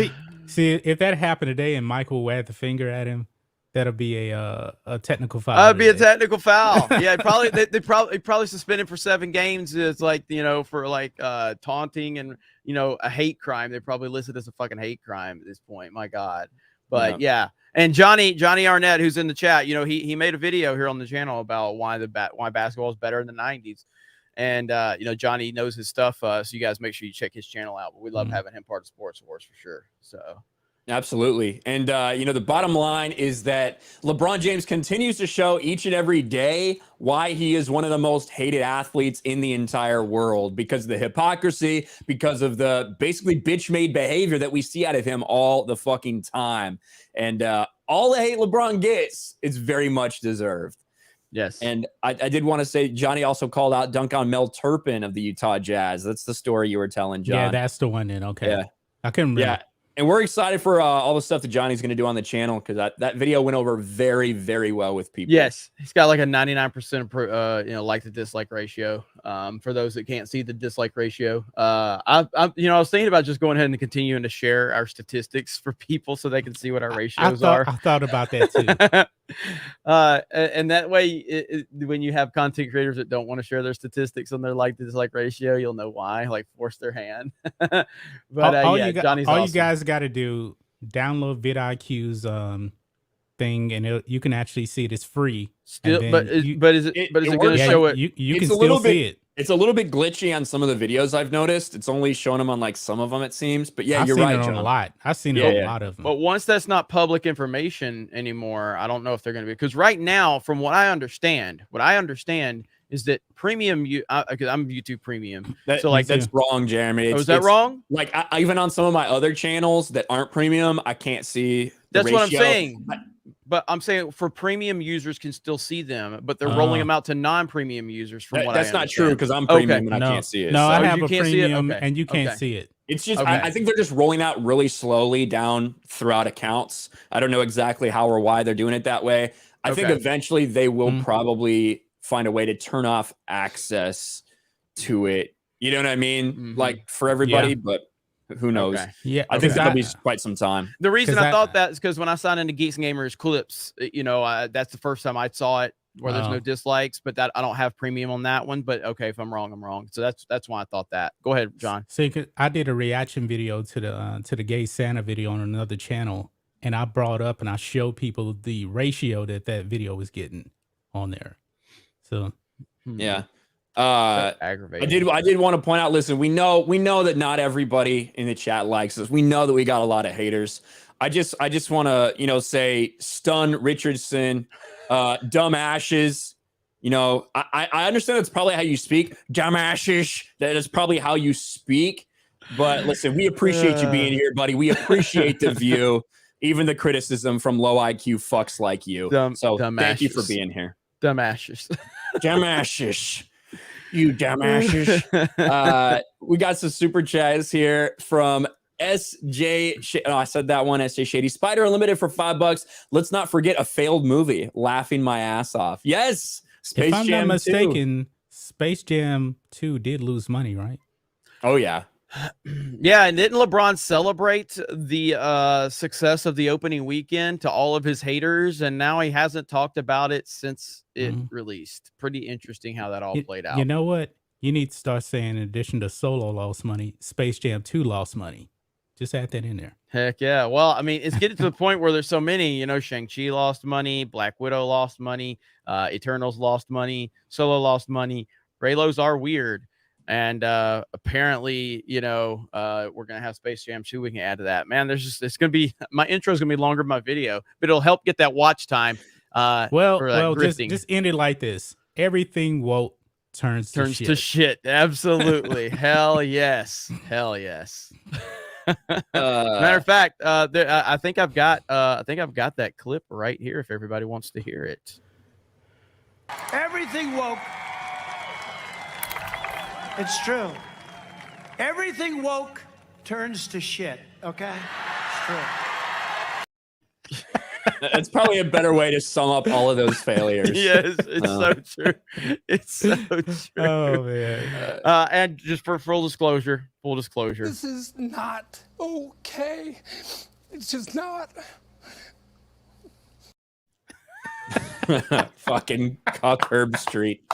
See, if that happened today and Michael wagged the finger at him, that'll be a technical foul. that'd be a today. technical foul. Yeah, probably they probably suspended for 7 games. It's like, for like taunting and a hate crime. They probably listed as a fucking hate crime at this point. My God. But yeah. And Johnny Arnett, who's in the chat, he made a video here on the channel about why basketball is better in the 90s. And Johnny knows his stuff. So you guys make sure you check his channel out. But we love having him part of Sports Wars for sure. So absolutely. And, the bottom line is that LeBron James continues to show each and every day why he is one of the most hated athletes in the entire world, because of the hypocrisy, because of the basically bitch-made behavior that we see out of him all the fucking time. And all the hate LeBron gets, it's very much deserved. yes. And I did want to say, Johnny also called out dunk on Mel Turpin of the Utah Jazz. That's the story you were telling, John. Yeah, that's the one then. Okay. Yeah. I couldn't remember. Yeah. And we're excited for all the stuff that Johnny's going to do on the channel, because that video went over very, very well with people. Yes, he's got like a 99% like to dislike ratio. For those that can't see the dislike ratio, I was thinking about just going ahead and continuing to share our statistics for people so they can see what our ratios are. I thought about that too. And that way, when you have content creators that don't want to share their statistics on their like to dislike ratio, you'll know why. Like, force their hand. But Johnny's all awesome. you guys got to do, download vidIQ's thing, and you can actually see it. It's free. Still, but is it going to show it? You It's can a little still see it. It's a little bit glitchy on some of the videos I've noticed. It's only showing them on like some of them, it seems. But yeah, I've you're seen right, it on John. a lot. I've seen it on a lot of them. But once that's not public information anymore, I don't know if they're going to be, because right now, from what I understand is that premium, because I'm YouTube Premium. So like that's wrong, Jeremy. Is that wrong? Like even on some of my other channels that aren't premium, I can't see. That's what I'm saying. But I'm saying for premium users can still see them, but they're rolling them out to non-premium users. From what that's I not true, because I'm premium and I can't see it. No, so. I have you a can't see it? premium, Okay. and you can't see it. It's just, Okay. I think they're just rolling out really slowly down throughout accounts. I don't know exactly how or why they're doing it that way. I think eventually they will probably find a way to turn off access to it. You know what I mean? Like for everybody, but who knows? Okay. Yeah, I think that'll be quite some time. The reason I thought that is because when I signed into Geeks Gamers Clips, that's the first time I saw it. where there's no dislikes, but that I don't have premium on that one. But okay, if I'm wrong, I'm wrong. So that's why I thought that. Go ahead, John. See, I did a reaction video to the gay Santa video on another channel, and I brought up and I showed people the ratio that video was getting on there. So Yeah. Aggravating. I did want to point out, listen, we know that not everybody in the chat likes us. We know that we got a lot of haters. I just want to, say Stun Richardson, Dumb Ashes. I understand that's probably how you speak. Dumb Ashes. That is probably how you speak. But listen, we appreciate you being here, buddy. We appreciate the view, even the criticism from low IQ fucks like you. Thank you for being here. Dumb Ashes. Dumb Ashes. You dumbasses. We got some super chats here from SJ. I said that one. SJ Shady. Spider Unlimited for $5. Let's not forget a failed movie. Laughing my ass off. Yes. If I'm not mistaken, Space Jam 2 did lose money, right? Oh, yeah. Yeah, and didn't LeBron celebrate the success of the opening weekend to all of his haters, and now he hasn't talked about it since it released. Pretty interesting how that all played out. You know what? You need to start saying, in addition to Solo lost money, Space Jam 2 lost money. Just add that in there. Heck yeah. Well, I mean, it's getting to the point where there's so many, Shang-Chi lost money, Black Widow lost money, Eternals lost money, Solo lost money. Raylos are weird. And apparently, we're going to have Space Jam 2. We can add to that. Man, it's going to be, my intro is going to be longer than my video, but it'll help get that watch time. Just end it like this. Everything woke turns to shit. Absolutely. Hell yes. Hell yes. Matter of fact, I think I've got that clip right here if everybody wants to hear it. Everything woke. It's true. Everything woke turns to shit. Okay? It's true. That's probably a better way to sum up all of those failures. Yes, it's so true. It's so true. Oh, man. And just for full disclosure. This is not okay. It's just not. Fucking Cock Herb Street.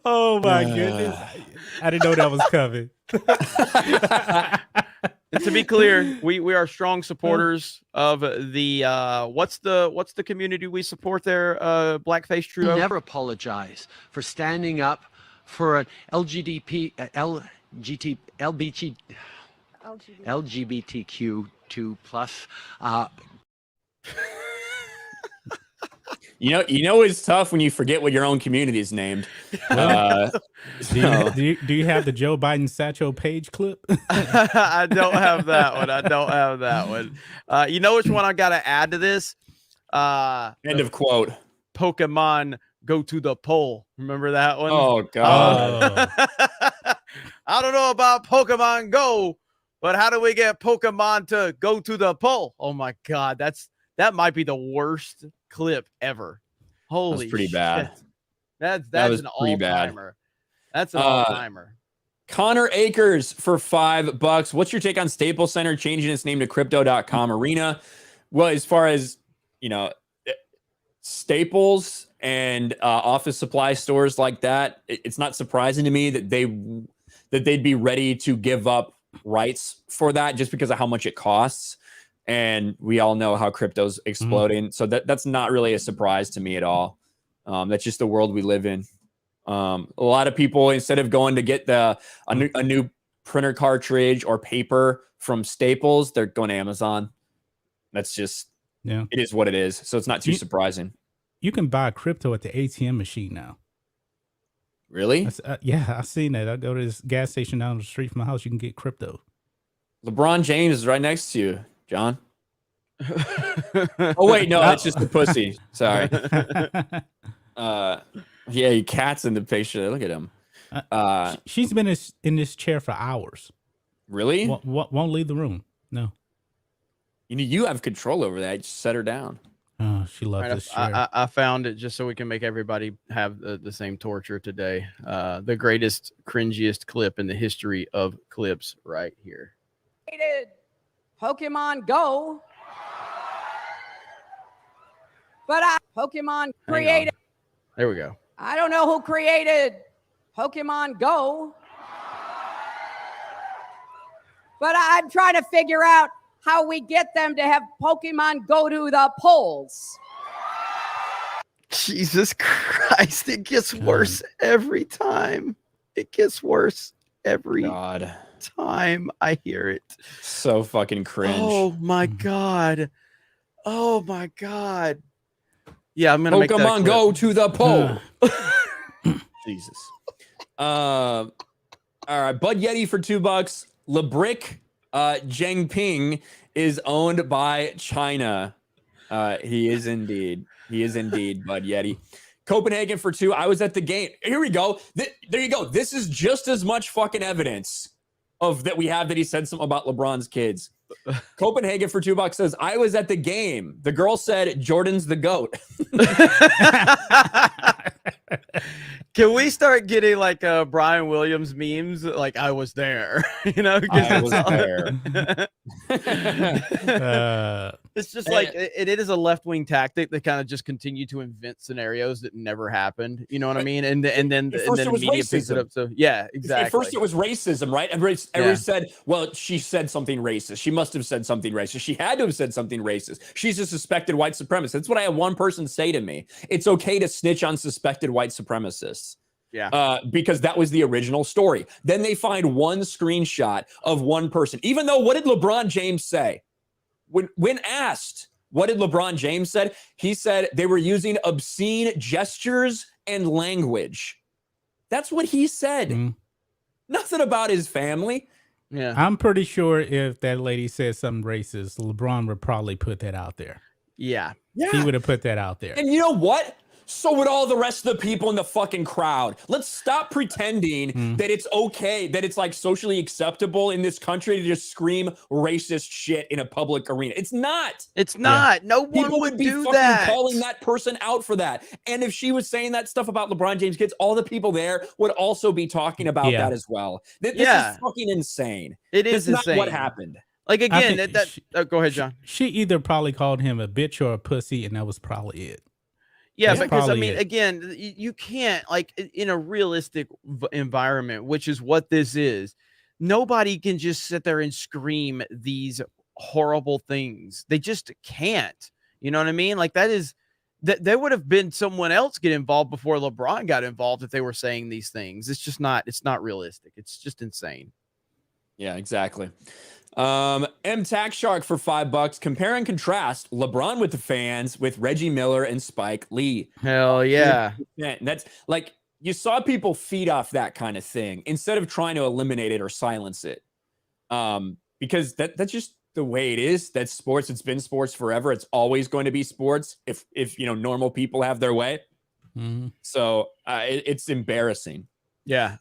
Oh my goodness. I didn't know that was coming. And to be clear, we are strong supporters of the what's the community we support there, Blackface Trudeau? Never apologize for standing up for an LGBTQ2+. You know it's tough when you forget what your own community is named. Do you have the Joe Biden Satchel Page clip? I don't have that one. You know which one I got to add to this? End of quote. Pokemon Go to the Pole. Remember that one? Oh, God. I don't know about Pokemon Go, but how do we get Pokemon to go to the pole? Oh, my God. That might be the worst clip ever. Holy That's pretty shit. bad. That's an all-timer. That's an all-timer. Connor Akers for $5. What's your take on Staples Center changing its name to Crypto.com Arena? Well, as far as, Staples and office supply stores like that, it's not surprising to me that they'd be ready to give up rights for that just because of how much it costs. And we all know how crypto's exploding. So that's not really a surprise to me at all. That's just the world we live in. A lot of people, instead of going to get a new printer cartridge or paper from Staples, they're going to Amazon. That's just, it is what it is. So it's not too surprising. You can buy crypto at the ATM machine now. Really? Yeah, I've seen that. I go to this gas station down the street from my house. You can get crypto. LeBron James is right next to you, John. Oh, wait, no, that's just the pussy. Sorry. Yeah, your cat's in the picture. Look at him. She's been in this chair for hours. Really? Won't leave the room. No. You have control over that. Just set her down. Oh, she loves this chair. I found it just so we can make everybody have the same torture today. The greatest, cringiest clip in the history of clips right here. Pokemon Go, but Pokemon created There we go. I don't know who created Pokemon Go, but I'm trying to figure out how we get them to have Pokemon go to the polls. Jesus Christ, it gets worse every time. It gets worse every time I hear it. So fucking cringe. Oh my God. Oh my God. Yeah, I'm gonna make that Pokemon go to the poll. Jesus. All right, Bud Yeti for $2. LeBrick Zhengping is owned by China. He is indeed. He is indeed, Bud Yeti. Copenhagen for $2. I was at the game. Here we go. There you go. This is just as much fucking evidence of that we have that he said something about LeBron's kids. Copenhagen for $2 says, I was at the game. The girl said Jordan's the GOAT. Can we start getting like Brian Williams memes? Like I was there, you know? I was there. It's just like it is a left-wing tactic that kind of just continue to invent scenarios that never happened. You know what I mean? And then media picks it up. So yeah, exactly. At first it was racism, right? Everybody said, well, she said something racist. She must have said something racist. She had to have said something racist. She's a suspected white supremacist. That's what I had one person say to me. It's okay to snitch on suspected white supremacists. Yeah. Because that was the original story. Then they find one screenshot of one person. Even though, what did LeBron James say? When asked, what did LeBron James said? He said they were using obscene gestures and language. That's what he said. Nothing about his family. Yeah. I'm pretty sure if that lady said something racist, LeBron would probably put that out there. Yeah. He would have put that out there. And you know what? So would all the rest of the people in the fucking crowd. Let's stop pretending that it's okay, that it's like socially acceptable in this country to just scream racist shit in a public arena. It's not. It's not. No one People would be do fucking that. calling that person out for that. And if she was saying that stuff about LeBron James' kids, all the people there would also be talking about that as well. This is fucking insane. It is That's insane. not what happened. Like again, go ahead, John. She either probably called him a bitch or a pussy, and that was probably it. Yeah, That's because I probably mean, it. again, you can't, like, in a realistic environment, which is what this is, nobody can just sit there and scream these horrible things. They just can't. You know what I mean? Like that there would have been someone else get involved before LeBron got involved if they were saying these things. It's just not, it's not realistic. It's just insane. Yeah, exactly. M Tax Shark for $5. Compare and contrast LeBron with the fans with Reggie Miller and Spike Lee. Hell yeah. That's like, you saw people feed off that kind of thing instead of trying to eliminate it or silence it. Because that's just the way it is. That's sports. It's been sports forever. It's always going to be sports if you know, normal people have their way. So it's embarrassing. Yeah.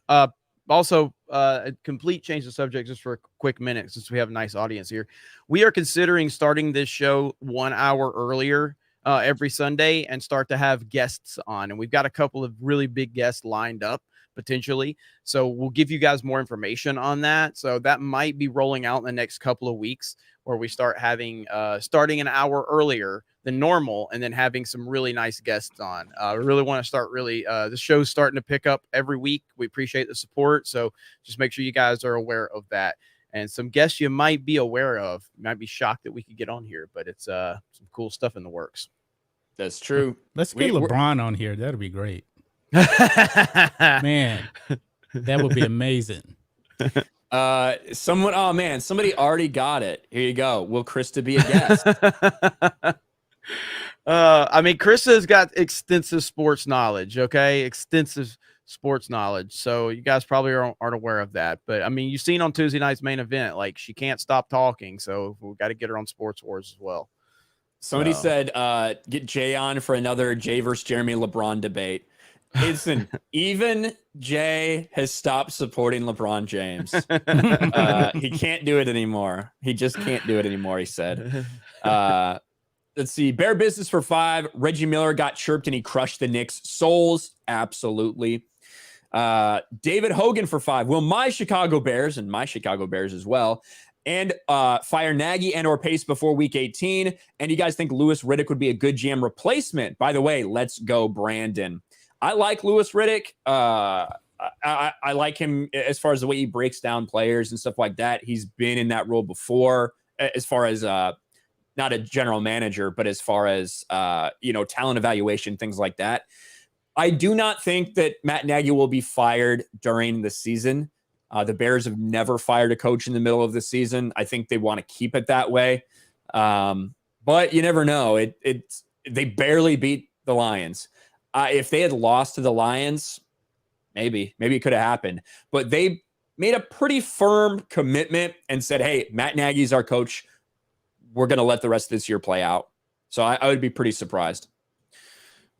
Also, a complete change of subject just for a quick minute, since we have a nice audience here. We are considering starting this show 1 hour earlier every Sunday and start to have guests on. And we've got a couple of really big guests lined up potentially. So we'll give you guys more information on that. So that might be rolling out in the next couple of weeks, where we start having starting an hour earlier than normal and then having some really nice guests on. We really want to start the show's starting to pick up every week. We appreciate the support. So just make sure you guys are aware of that. And some guests you might be aware of. You might be shocked that we could get on here, but it's some cool stuff in the works. That's true. Let's get LeBron on here. That'd be great. Man, that would be amazing. Somebody already got it. Here you go. Will Krista be a guest? I mean, Krista's got extensive sports knowledge. Okay, extensive sports knowledge. So you guys probably aren't aware of that. But I mean, you've seen on Tuesday night's main event, like, she can't stop talking. So we've got to get her on Sports Wars as well. Somebody said, get Jay on for another Jay versus Jeremy LeBron debate. Listen, even Jay has stopped supporting LeBron James. He can't do it anymore. He just can't do it anymore, he said. Let's see. Bear Business for $5. Reggie Miller got chirped and he crushed the Knicks' souls. Absolutely. David Hogan for $5. Will my Chicago Bears, and my Chicago Bears as well, and fire Nagy and or Pace before week 18? And you guys think Louis Riddick would be a good GM replacement? By the way, let's go Brandon. I like Louis Riddick. I like him as far as the way he breaks down players and stuff like that. He's been in that role before, as far as not a general manager, but as far as talent evaluation, things like that. I do not think that Matt Nagy will be fired during the season. The Bears have never fired a coach in the middle of the season. I think they want to keep it that way. But you never know. They barely beat the Lions. If they had lost to the Lions, maybe it could have happened. But they made a pretty firm commitment and said, hey, Matt Nagy's our coach. We're going to let the rest of this year play out. So I would be pretty surprised.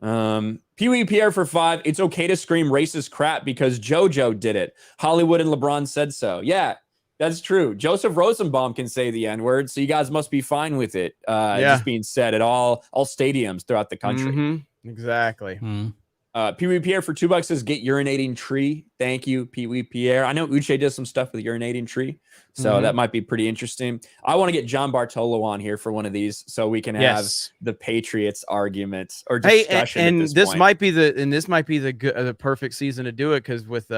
Pee Wee Pierre for 5. It's okay to scream racist crap because JoJo did it. Hollywood and LeBron said so. Yeah, that's true. Joseph Rosenbaum can say the N-word, so you guys must be fine with it. Just being said at all stadiums throughout the country. Mm-hmm. Exactly. Pee Wee Pierre for $2 says get urinating tree. Thank you, Pee Wee Pierre. I know Uche does some stuff with urinating tree, so that might be pretty interesting. I want to get John Bartolo on here for one of these so we can have the Patriots arguments or discussion. Hey, and at this point. might be the perfect season to do it because with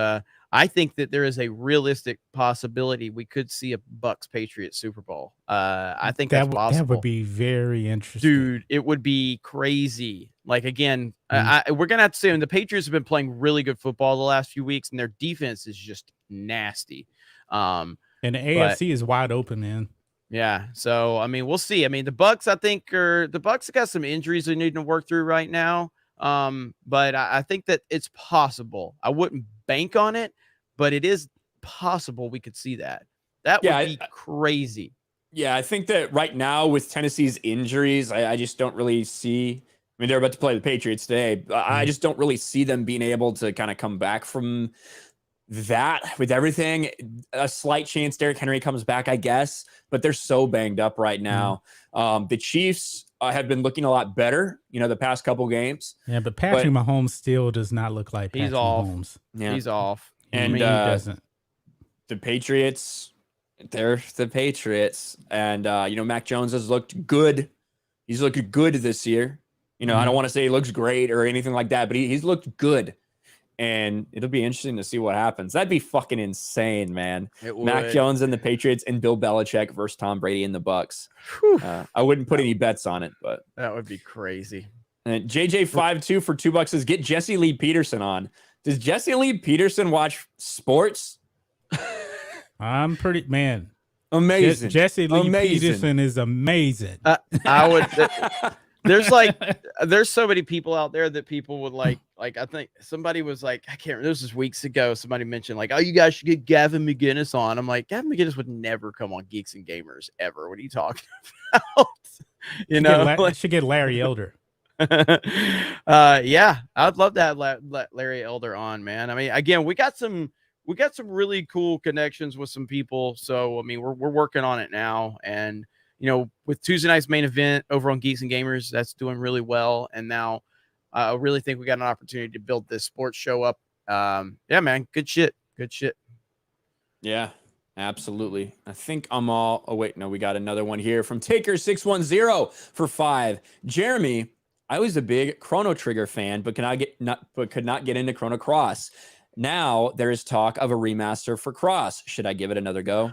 I think that there is a realistic possibility we could see a Bucks Patriots Super Bowl. I think that's possible. That would be very interesting, dude. It would be crazy. Like again, we're gonna have to say, the Patriots have been playing really good football the last few weeks, and their defense is just nasty. And the AFC is wide open, man. Yeah. So I mean, we'll see. I mean, the Bucks, I think, the Bucks have got some injuries they need to work through right now. But I think that it's possible. I wouldn't bank on it, but it is possible we could see that. That would be crazy. Yeah, I think that right now with Tennessee's injuries, I just don't really see. I mean, they're about to play the Patriots today. I just don't really see them being able to kind of come back from that with everything. A slight chance Derrick Henry comes back, I guess, but they're so banged up right now. The Chiefs have been looking a lot better, the past couple games. Yeah, but Patrick Mahomes still does not look like Patrick Mahomes. Yeah. He's off. And he doesn't. The Patriots, they're the Patriots. And, Mac Jones has looked good. He's looked good this year. I don't want to say he looks great or anything like that, but he's looked good. And it'll be interesting to see what happens. That'd be fucking insane, man. Mac Jones and the Patriots and Bill Belichick versus Tom Brady and the Bucks. I wouldn't put any bets on it, but that would be crazy. And JJ52 for $2 says get Jesse Lee Peterson on. Does Jesse Lee Peterson watch sports? I'm pretty amazing. Jesse Lee Peterson is amazing. I would. There's so many people out there that people would like I think somebody was like, I can't remember, this was weeks ago, somebody mentioned like, oh, you guys should get Gavin McGinnis on. I'm like, Gavin McGinnis would never come on Geeks and Gamers ever. What are you talking about? Should get Larry Elder. Yeah, I'd love to have Larry Elder on, man. I mean, again, we got some really cool connections with some people, so I mean, we're working on it now. And with Tuesday night's main event over on Geeks and Gamers, that's doing really well. And now I really think we got an opportunity to build this sports show up. Yeah, man, good shit. Yeah, absolutely. I think I'm all. Oh wait, no, we got another one here from Taker610 for 5. Jeremy, I was a big Chrono Trigger fan, but could not get into Chrono Cross. Now there is talk of a remaster for Cross. Should I give it another go?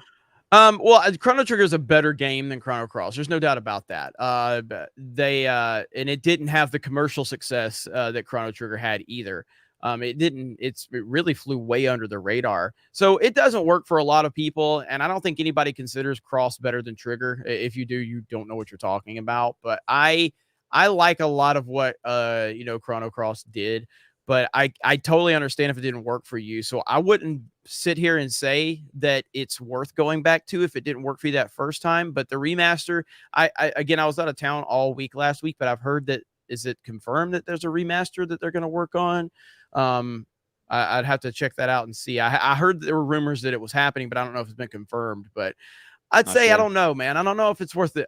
Well, Chrono Trigger is a better game than Chrono Cross. There's no doubt about that. And it didn't have the commercial success that Chrono Trigger had either. It really flew way under the radar. So it doesn't work for a lot of people. And I don't think anybody considers Cross better than Trigger. If you do, you don't know what you're talking about. But I like a lot of what, Chrono Cross did. But I totally understand if it didn't work for you. So I wouldn't sit here and say that it's worth going back to if it didn't work for you that first time. But the remaster, I was out of town all week last week, but I've heard that, is it confirmed that there's a remaster that they're going to work on? I'd have to check that out and see. I heard there were rumors that it was happening, but I don't know if it's been confirmed. But I'd say, I don't know, man. I don't know if it's worth it.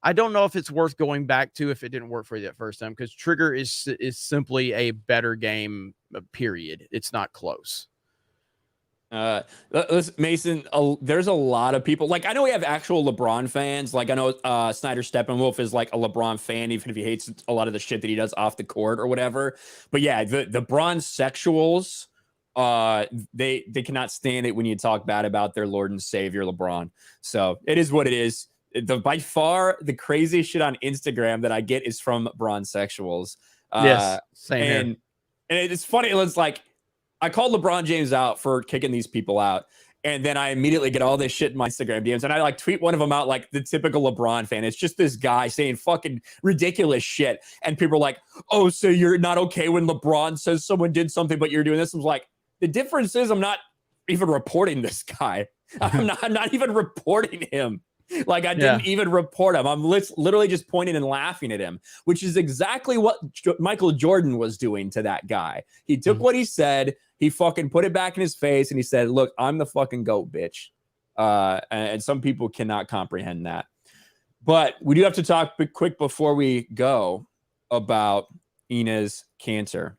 I don't know if it's worth going back to if it didn't work for you that first time, because Trigger is simply a better game, period. It's not close. Mason, there's a lot of people. Like, I know we have actual LeBron fans. Like, I know Snyder Steppenwolf is like a LeBron fan, even if he hates a lot of the shit that he does off the court or whatever. But yeah, the Bron sexuals, they cannot stand it when you talk bad about their Lord and Savior LeBron. So it is what it is. By far the craziest shit on Instagram that I get is from Bron sexuals. Yes, same here. And it's funny. It's like, I called LeBron James out for kicking these people out. And then I immediately get all this shit in my Instagram DMs. And I like tweet one of them out like the typical LeBron fan. It's just this guy saying fucking ridiculous shit. And people are like, oh, so you're not okay when LeBron says someone did something, but you're doing this? I was like, the difference is I'm not even reporting this guy. I'm not even reporting him. Like, I didn't even report him. I'm literally just pointing and laughing at him, which is exactly what Michael Jordan was doing to that guy. He took what he said, he fucking put it back in his face, and he said, look, I'm the fucking GOAT, bitch. And some people cannot comprehend that. But we do have to talk quick before we go about Enes Kanter.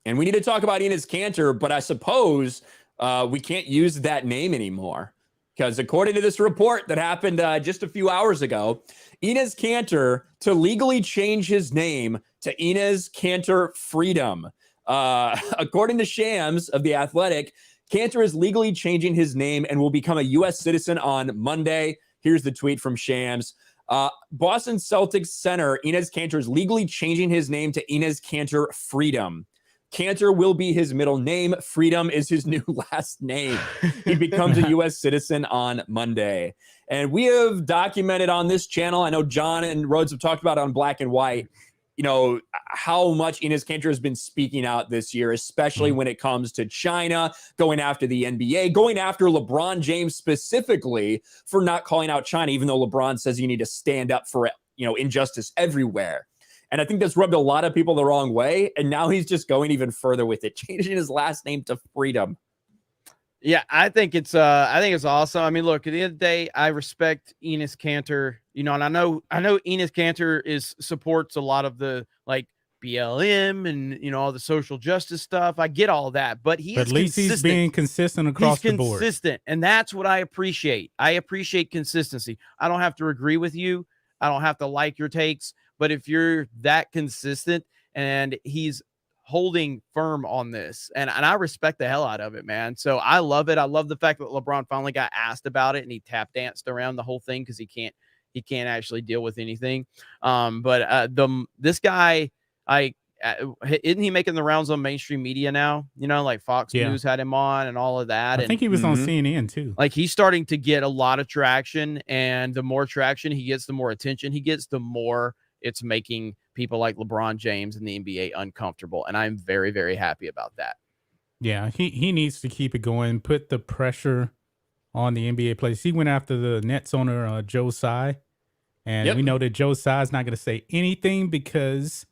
And we need to talk about Enes Kanter, but I suppose we can't use that name anymore. Because according to this report that happened just a few hours ago, Enes Kanter to legally change his name to Enes Kanter Freedom. According to Shams of The Athletic, Kanter is legally changing his name and will become a U.S. citizen on Monday. Here's the tweet from Shams. Boston Celtics center Enes Kanter is legally changing his name to Enes Kanter Freedom. Kanter will be his middle name. Freedom is his new last name. He becomes a U.S. citizen on Monday. And we have documented on this channel, I know John and Rhodes have talked about it on Black and White, you know, how much Enes Kanter has been speaking out this year, especially when it comes to China, going after the NBA, going after LeBron James specifically for not calling out China, even though LeBron says you need to stand up for, you know, injustice everywhere. And I think that's rubbed a lot of people the wrong way. And now he's just going even further with it, changing his last name to Freedom. Yeah, I think it's awesome. I mean, look, at the end of the day, I respect Enes Kanter, you know, and I know Enes Kanter supports a lot of the like BLM and, you know, all the social justice stuff. I get all that, but at least he's being consistent across the board. Consistent, and that's what I appreciate. I appreciate consistency. I don't have to agree with you. I don't have to like your takes. But if you're that consistent and he's holding firm on this, and I respect the hell out of it, man. So I love it. I love the fact that LeBron finally got asked about it and he tap danced around the whole thing because he can't actually deal with anything. This guy, isn't he making the rounds on mainstream media now? You know, like Fox News had him on and all of that. I think he was on CNN too. Like, he's starting to get a lot of traction, and the more traction he gets, the more attention he gets, the more it's making people like LeBron James and the NBA uncomfortable. And I'm very, very happy about that. Yeah, he needs to keep it going, put the pressure on the NBA players. He went after the Nets owner, Joe Tsai. And we know that Joe Tsai is not going to say anything because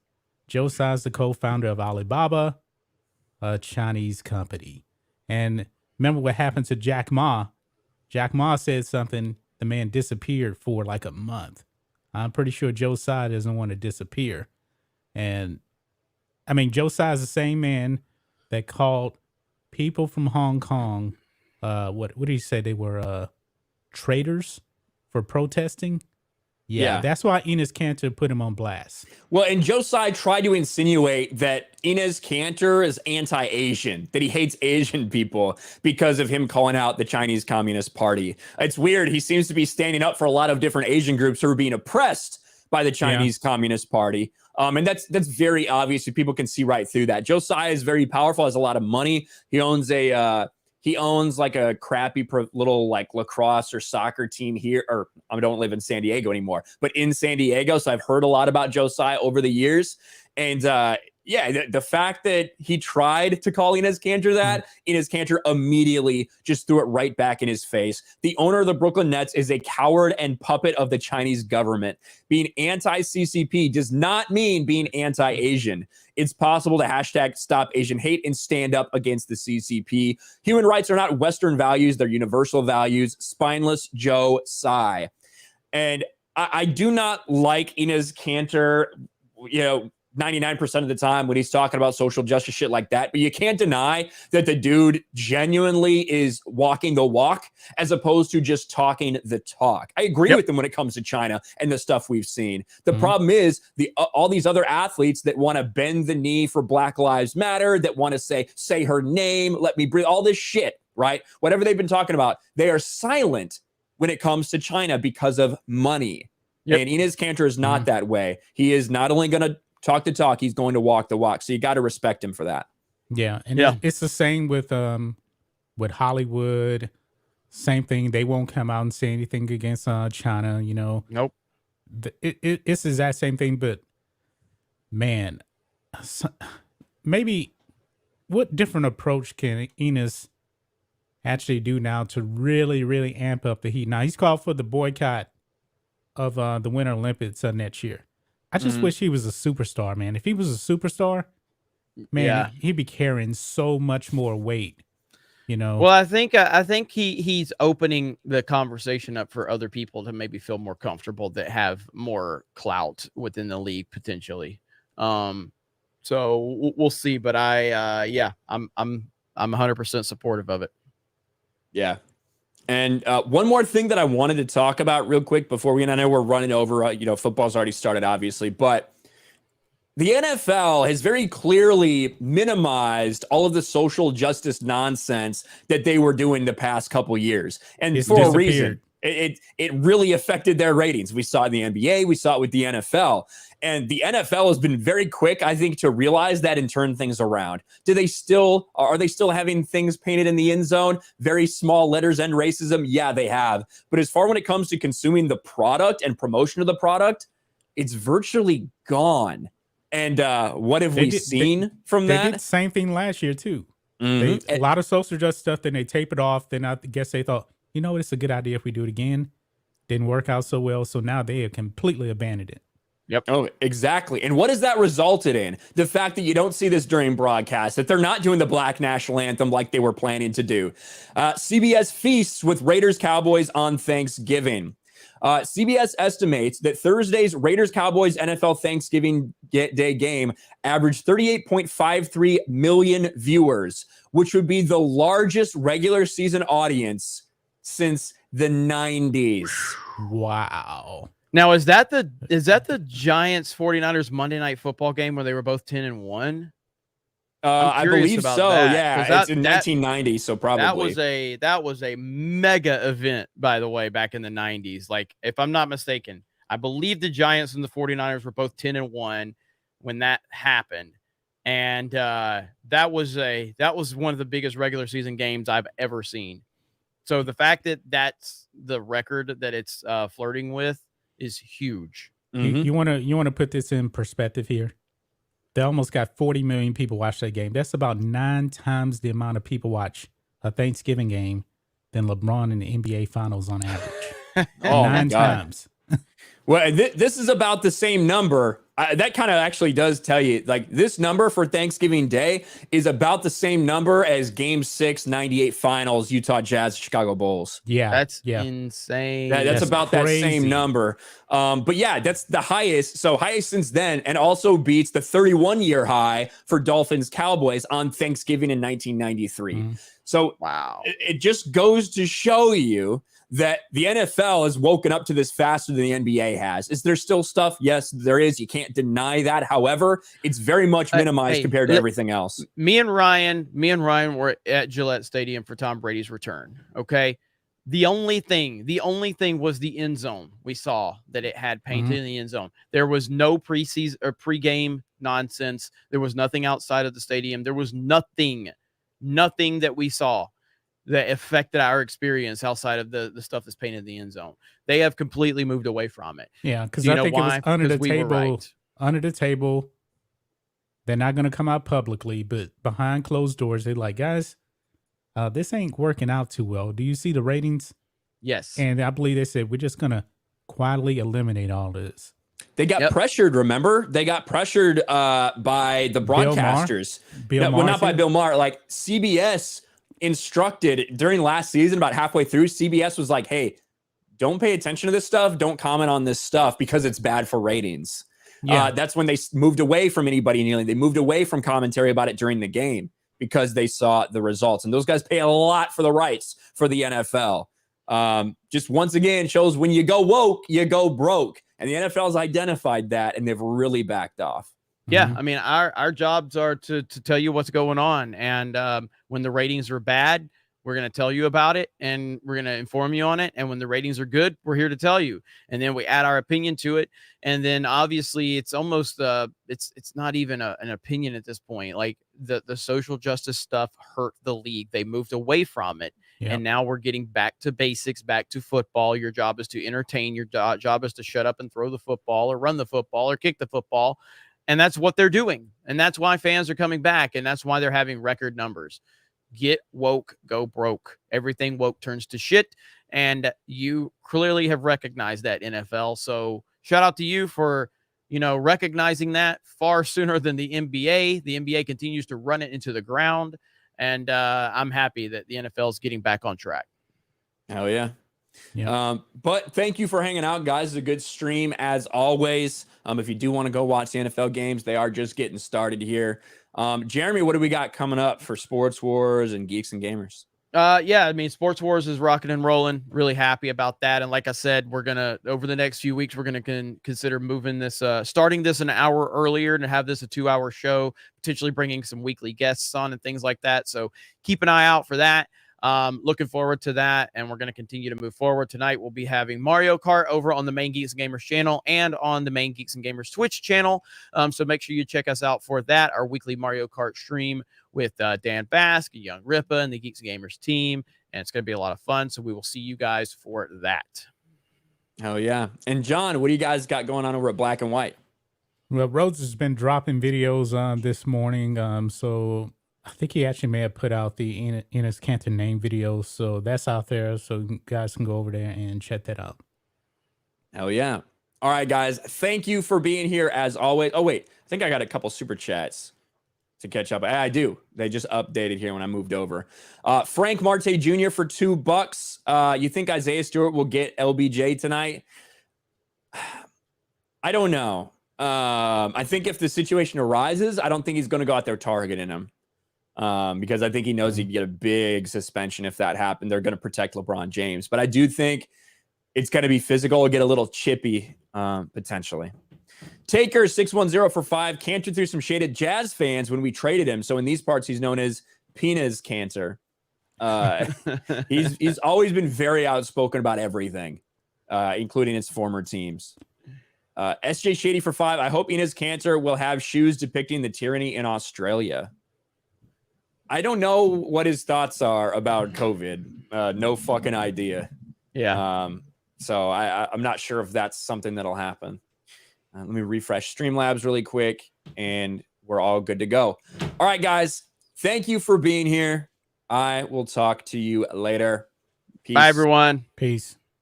Joe Tsai is the co-founder of Alibaba, a Chinese company. And remember what happened to Jack Ma? Jack Ma said something. The man disappeared for like a month. I'm pretty sure Joe Tsai doesn't want to disappear. And I mean, Joe Tsai is the same man that called people from Hong Kong, what did he say? They were traitors for protesting. Yeah, that's why Enes Kanter put him on blast. Well, and Joe Tsai tried to insinuate that Enes Kanter is anti-Asian, that he hates Asian people because of him calling out the Chinese Communist Party. It's weird. He seems to be standing up for a lot of different Asian groups who are being oppressed by the Chinese Communist Party. And that's very obvious. People can see right through that. Joe Tsai is very powerful, has a lot of money. He owns like a crappy little like lacrosse or soccer team here, or I don't live in San Diego anymore, but in San Diego. So I've heard a lot about Joe Tsai over the years. And the fact that he tried to call Enes Kanter that, Enes Kanter immediately just threw it right back in his face. The owner of the Brooklyn Nets is a coward and puppet of the Chinese government. Being anti-CCP does not mean being anti-Asian. It's possible to hashtag stop Asian hate and stand up against the CCP. Human rights are not Western values. They're universal values. Spineless Joe Tsai. And I do not like Enes Kanter, you know, 99% of the time when he's talking about social justice shit like that. But you can't deny that the dude genuinely is walking the walk as opposed to just talking the talk. I agree with him when it comes to China and the stuff we've seen. The problem is all these other athletes that want to bend the knee for Black Lives Matter, that want to say her name, let me breathe, all this shit, right? Whatever they've been talking about, they are silent when it comes to China because of money. And Enes Kanter is not that way. He is not only going to talk the talk, he's going to walk the walk. So you got to respect him for that. Yeah. And it's the same with Hollywood. Same thing. They won't come out and say anything against China, you know. Nope. It's the exact same thing, but man, maybe what different approach can Enes actually do now to really, really amp up the heat? Now, he's called for the boycott of the Winter Olympics next year. I just wish he was a superstar, man. If he was a superstar, man, he'd be carrying so much more weight, you know. Well, I think he's opening the conversation up for other people to maybe feel more comfortable, that have more clout within the league potentially. So we'll see, but I'm 100% supportive of it. Yeah. And one more thing that I wanted to talk about real quick before I know we're running over, football's already started, obviously, but the NFL has very clearly minimized all of the social justice nonsense that they were doing the past couple years. And It's for a disappeared. reason, it really affected their ratings. We saw it in the NBA, we saw it with the NFL. And the NFL has been very quick, I think, to realize that and turn things around. Are they still having things painted in the end zone? Very small letters, end racism? Yeah, they have. But as far when it comes to consuming the product and promotion of the product, it's virtually gone. And what have we seen from that? They did the same thing last year, too. A lot of social justice stuff, then they tape it off. Then I guess they thought, you know what, it's a good idea if we do it again. Didn't work out so well. So now they have completely abandoned it. Yep. Oh, exactly. And what has that resulted in? The fact that you don't see this during broadcast, that they're not doing the Black National Anthem like they were planning to do. CBS feasts with Raiders Cowboys on Thanksgiving. CBS estimates that Thursday's Raiders-Cowboys NFL Thanksgiving Day game averaged 38.53 million viewers, which would be the largest regular season audience since the 90s. Wow. Now, is that the Giants 49ers Monday Night Football game where they were both 10-1? I believe so. That, yeah, it's in 1990, so probably that was a mega event, by the way, back in the 90s. Like, if I'm not mistaken, I believe the Giants and the 49ers were both 10-1 when that happened, and that was one of the biggest regular season games I've ever seen. So the fact that that's the record that it's flirting with is huge. You want to put this in perspective here. They almost got 40 million people watch that game. That's about 9 times the amount of people watch a Thanksgiving game than LeBron in the NBA Finals on average. 9 times. Well, this is about the same number. That kind of actually does tell you, like, this number for Thanksgiving Day is about the same number as Game 6, 98 Finals, Utah Jazz, Chicago Bulls. Yeah. That's insane. That's about crazy. That same number. But yeah, that's the highest. So highest since then, and also beats the 31-year high for Dolphins Cowboys on Thanksgiving in 1993. So wow, it just goes to show you that the NFL has woken up to this faster than the NBA has. Is there still stuff? Yes, there is. You can't deny that. However, it's very much minimized compared to everything else. Me and Ryan were at Gillette Stadium for Tom Brady's return. Okay. The only thing was the end zone. We saw that it had painted in the end zone. There was no preseason or pregame nonsense. There was nothing outside of the stadium. There was nothing that we saw that affected our experience outside of the stuff that's painted in the end zone. They have completely moved away from it. Yeah, because I think it was under the table. Under the table. They're not going to come out publicly, but behind closed doors, they're like, guys, this ain't working out too well. Do you see the ratings? Yes. And I believe they said, we're just going to quietly eliminate all this. They got pressured, remember? They got pressured by the broadcasters. Well, not by Bill Maher. Like, CBS instructed during last season, about halfway through, CBS was like, hey, don't pay attention to this stuff. Don't comment on this stuff because it's bad for ratings. Yeah. That's when they moved away from anybody kneeling. They moved away from commentary about it during the game because they saw the results. And those guys pay a lot for the rights for the NFL. Just once again shows when you go woke, you go broke. And the NFL has identified that, and they've really backed off. Yeah, I mean, our jobs are to tell you what's going on. And when the ratings are bad, we're going to tell you about it, and we're going to inform you on it. And when the ratings are good, we're here to tell you. And then we add our opinion to it. And then obviously it's almost it's not even an opinion at this point. Like the social justice stuff hurt the league. They moved away from it. Yep. And now we're getting back to basics, back to football. Your job is to entertain. Your job is to shut up and throw the football or run the football or kick the football. And that's what they're doing. And that's why fans are coming back. And that's why they're having record numbers. Get woke, go broke. Everything woke turns to shit. And you clearly have recognized that, NFL. So shout out to you for, recognizing that far sooner than the NBA. The NBA continues to run it into the ground. And I'm happy that the NFL is getting back on track. Hell yeah. Yeah. But thank you for hanging out, guys. It's a good stream as always. If you do want to go watch the NFL games, they are just getting started here. Jeremy, what do we got coming up for Sports Wars and Geeks and Gamers? Yeah, I mean, Sports Wars is rocking and rolling. Really happy about that. And like I said, we're going to, over the next few weeks, we're going to consider moving this, starting this an hour earlier and have this a 2-hour show, potentially bringing some weekly guests on and things like that. So keep an eye out for that. Looking forward to that, and we're going to continue to move forward. Tonight, we'll be having Mario Kart over on the main Geeks and Gamers channel and on the main Geeks and Gamers Twitch channel. So make sure you check us out for that, our weekly Mario Kart stream with Dan Bask, Young Ripa, and the Geeks and Gamers team. And it's going to be a lot of fun. So we will see you guys for that. Hell yeah. And John, what do you guys got going on over at Black and White? Well, Rhodes has been dropping videos this morning. So I think he actually may have put out the Enes Kanter name video. So that's out there. So you guys can go over there and check that out. Hell yeah. All right, guys. Thank you for being here as always. Oh, wait. I think I got a couple super chats to catch up. I do. They just updated here when I moved over. Frank Marte Jr. for $2. You think Isaiah Stewart will get LBJ tonight? I don't know. I think if the situation arises, I don't think he's going to go out there targeting him. Because I think he knows he'd get a big suspension if that happened. They're going to protect LeBron James. But I do think it's going to be physical, get a little chippy, potentially. Taker 610 for 5. Kanter threw some shade at Jazz fans when we traded him. So in these parts, he's known as Enes Kanter. He's always been very outspoken about everything, including his former teams. SJ Shady for 5. I hope Enes Kanter will have shoes depicting the tyranny in Australia. I don't know what his thoughts are about COVID. No fucking idea. Yeah. So I'm not sure if that's something that'll happen. Let me refresh Streamlabs really quick, and we're all good to go. All right, guys. Thank you for being here. I will talk to you later. Peace. Bye, everyone. Peace.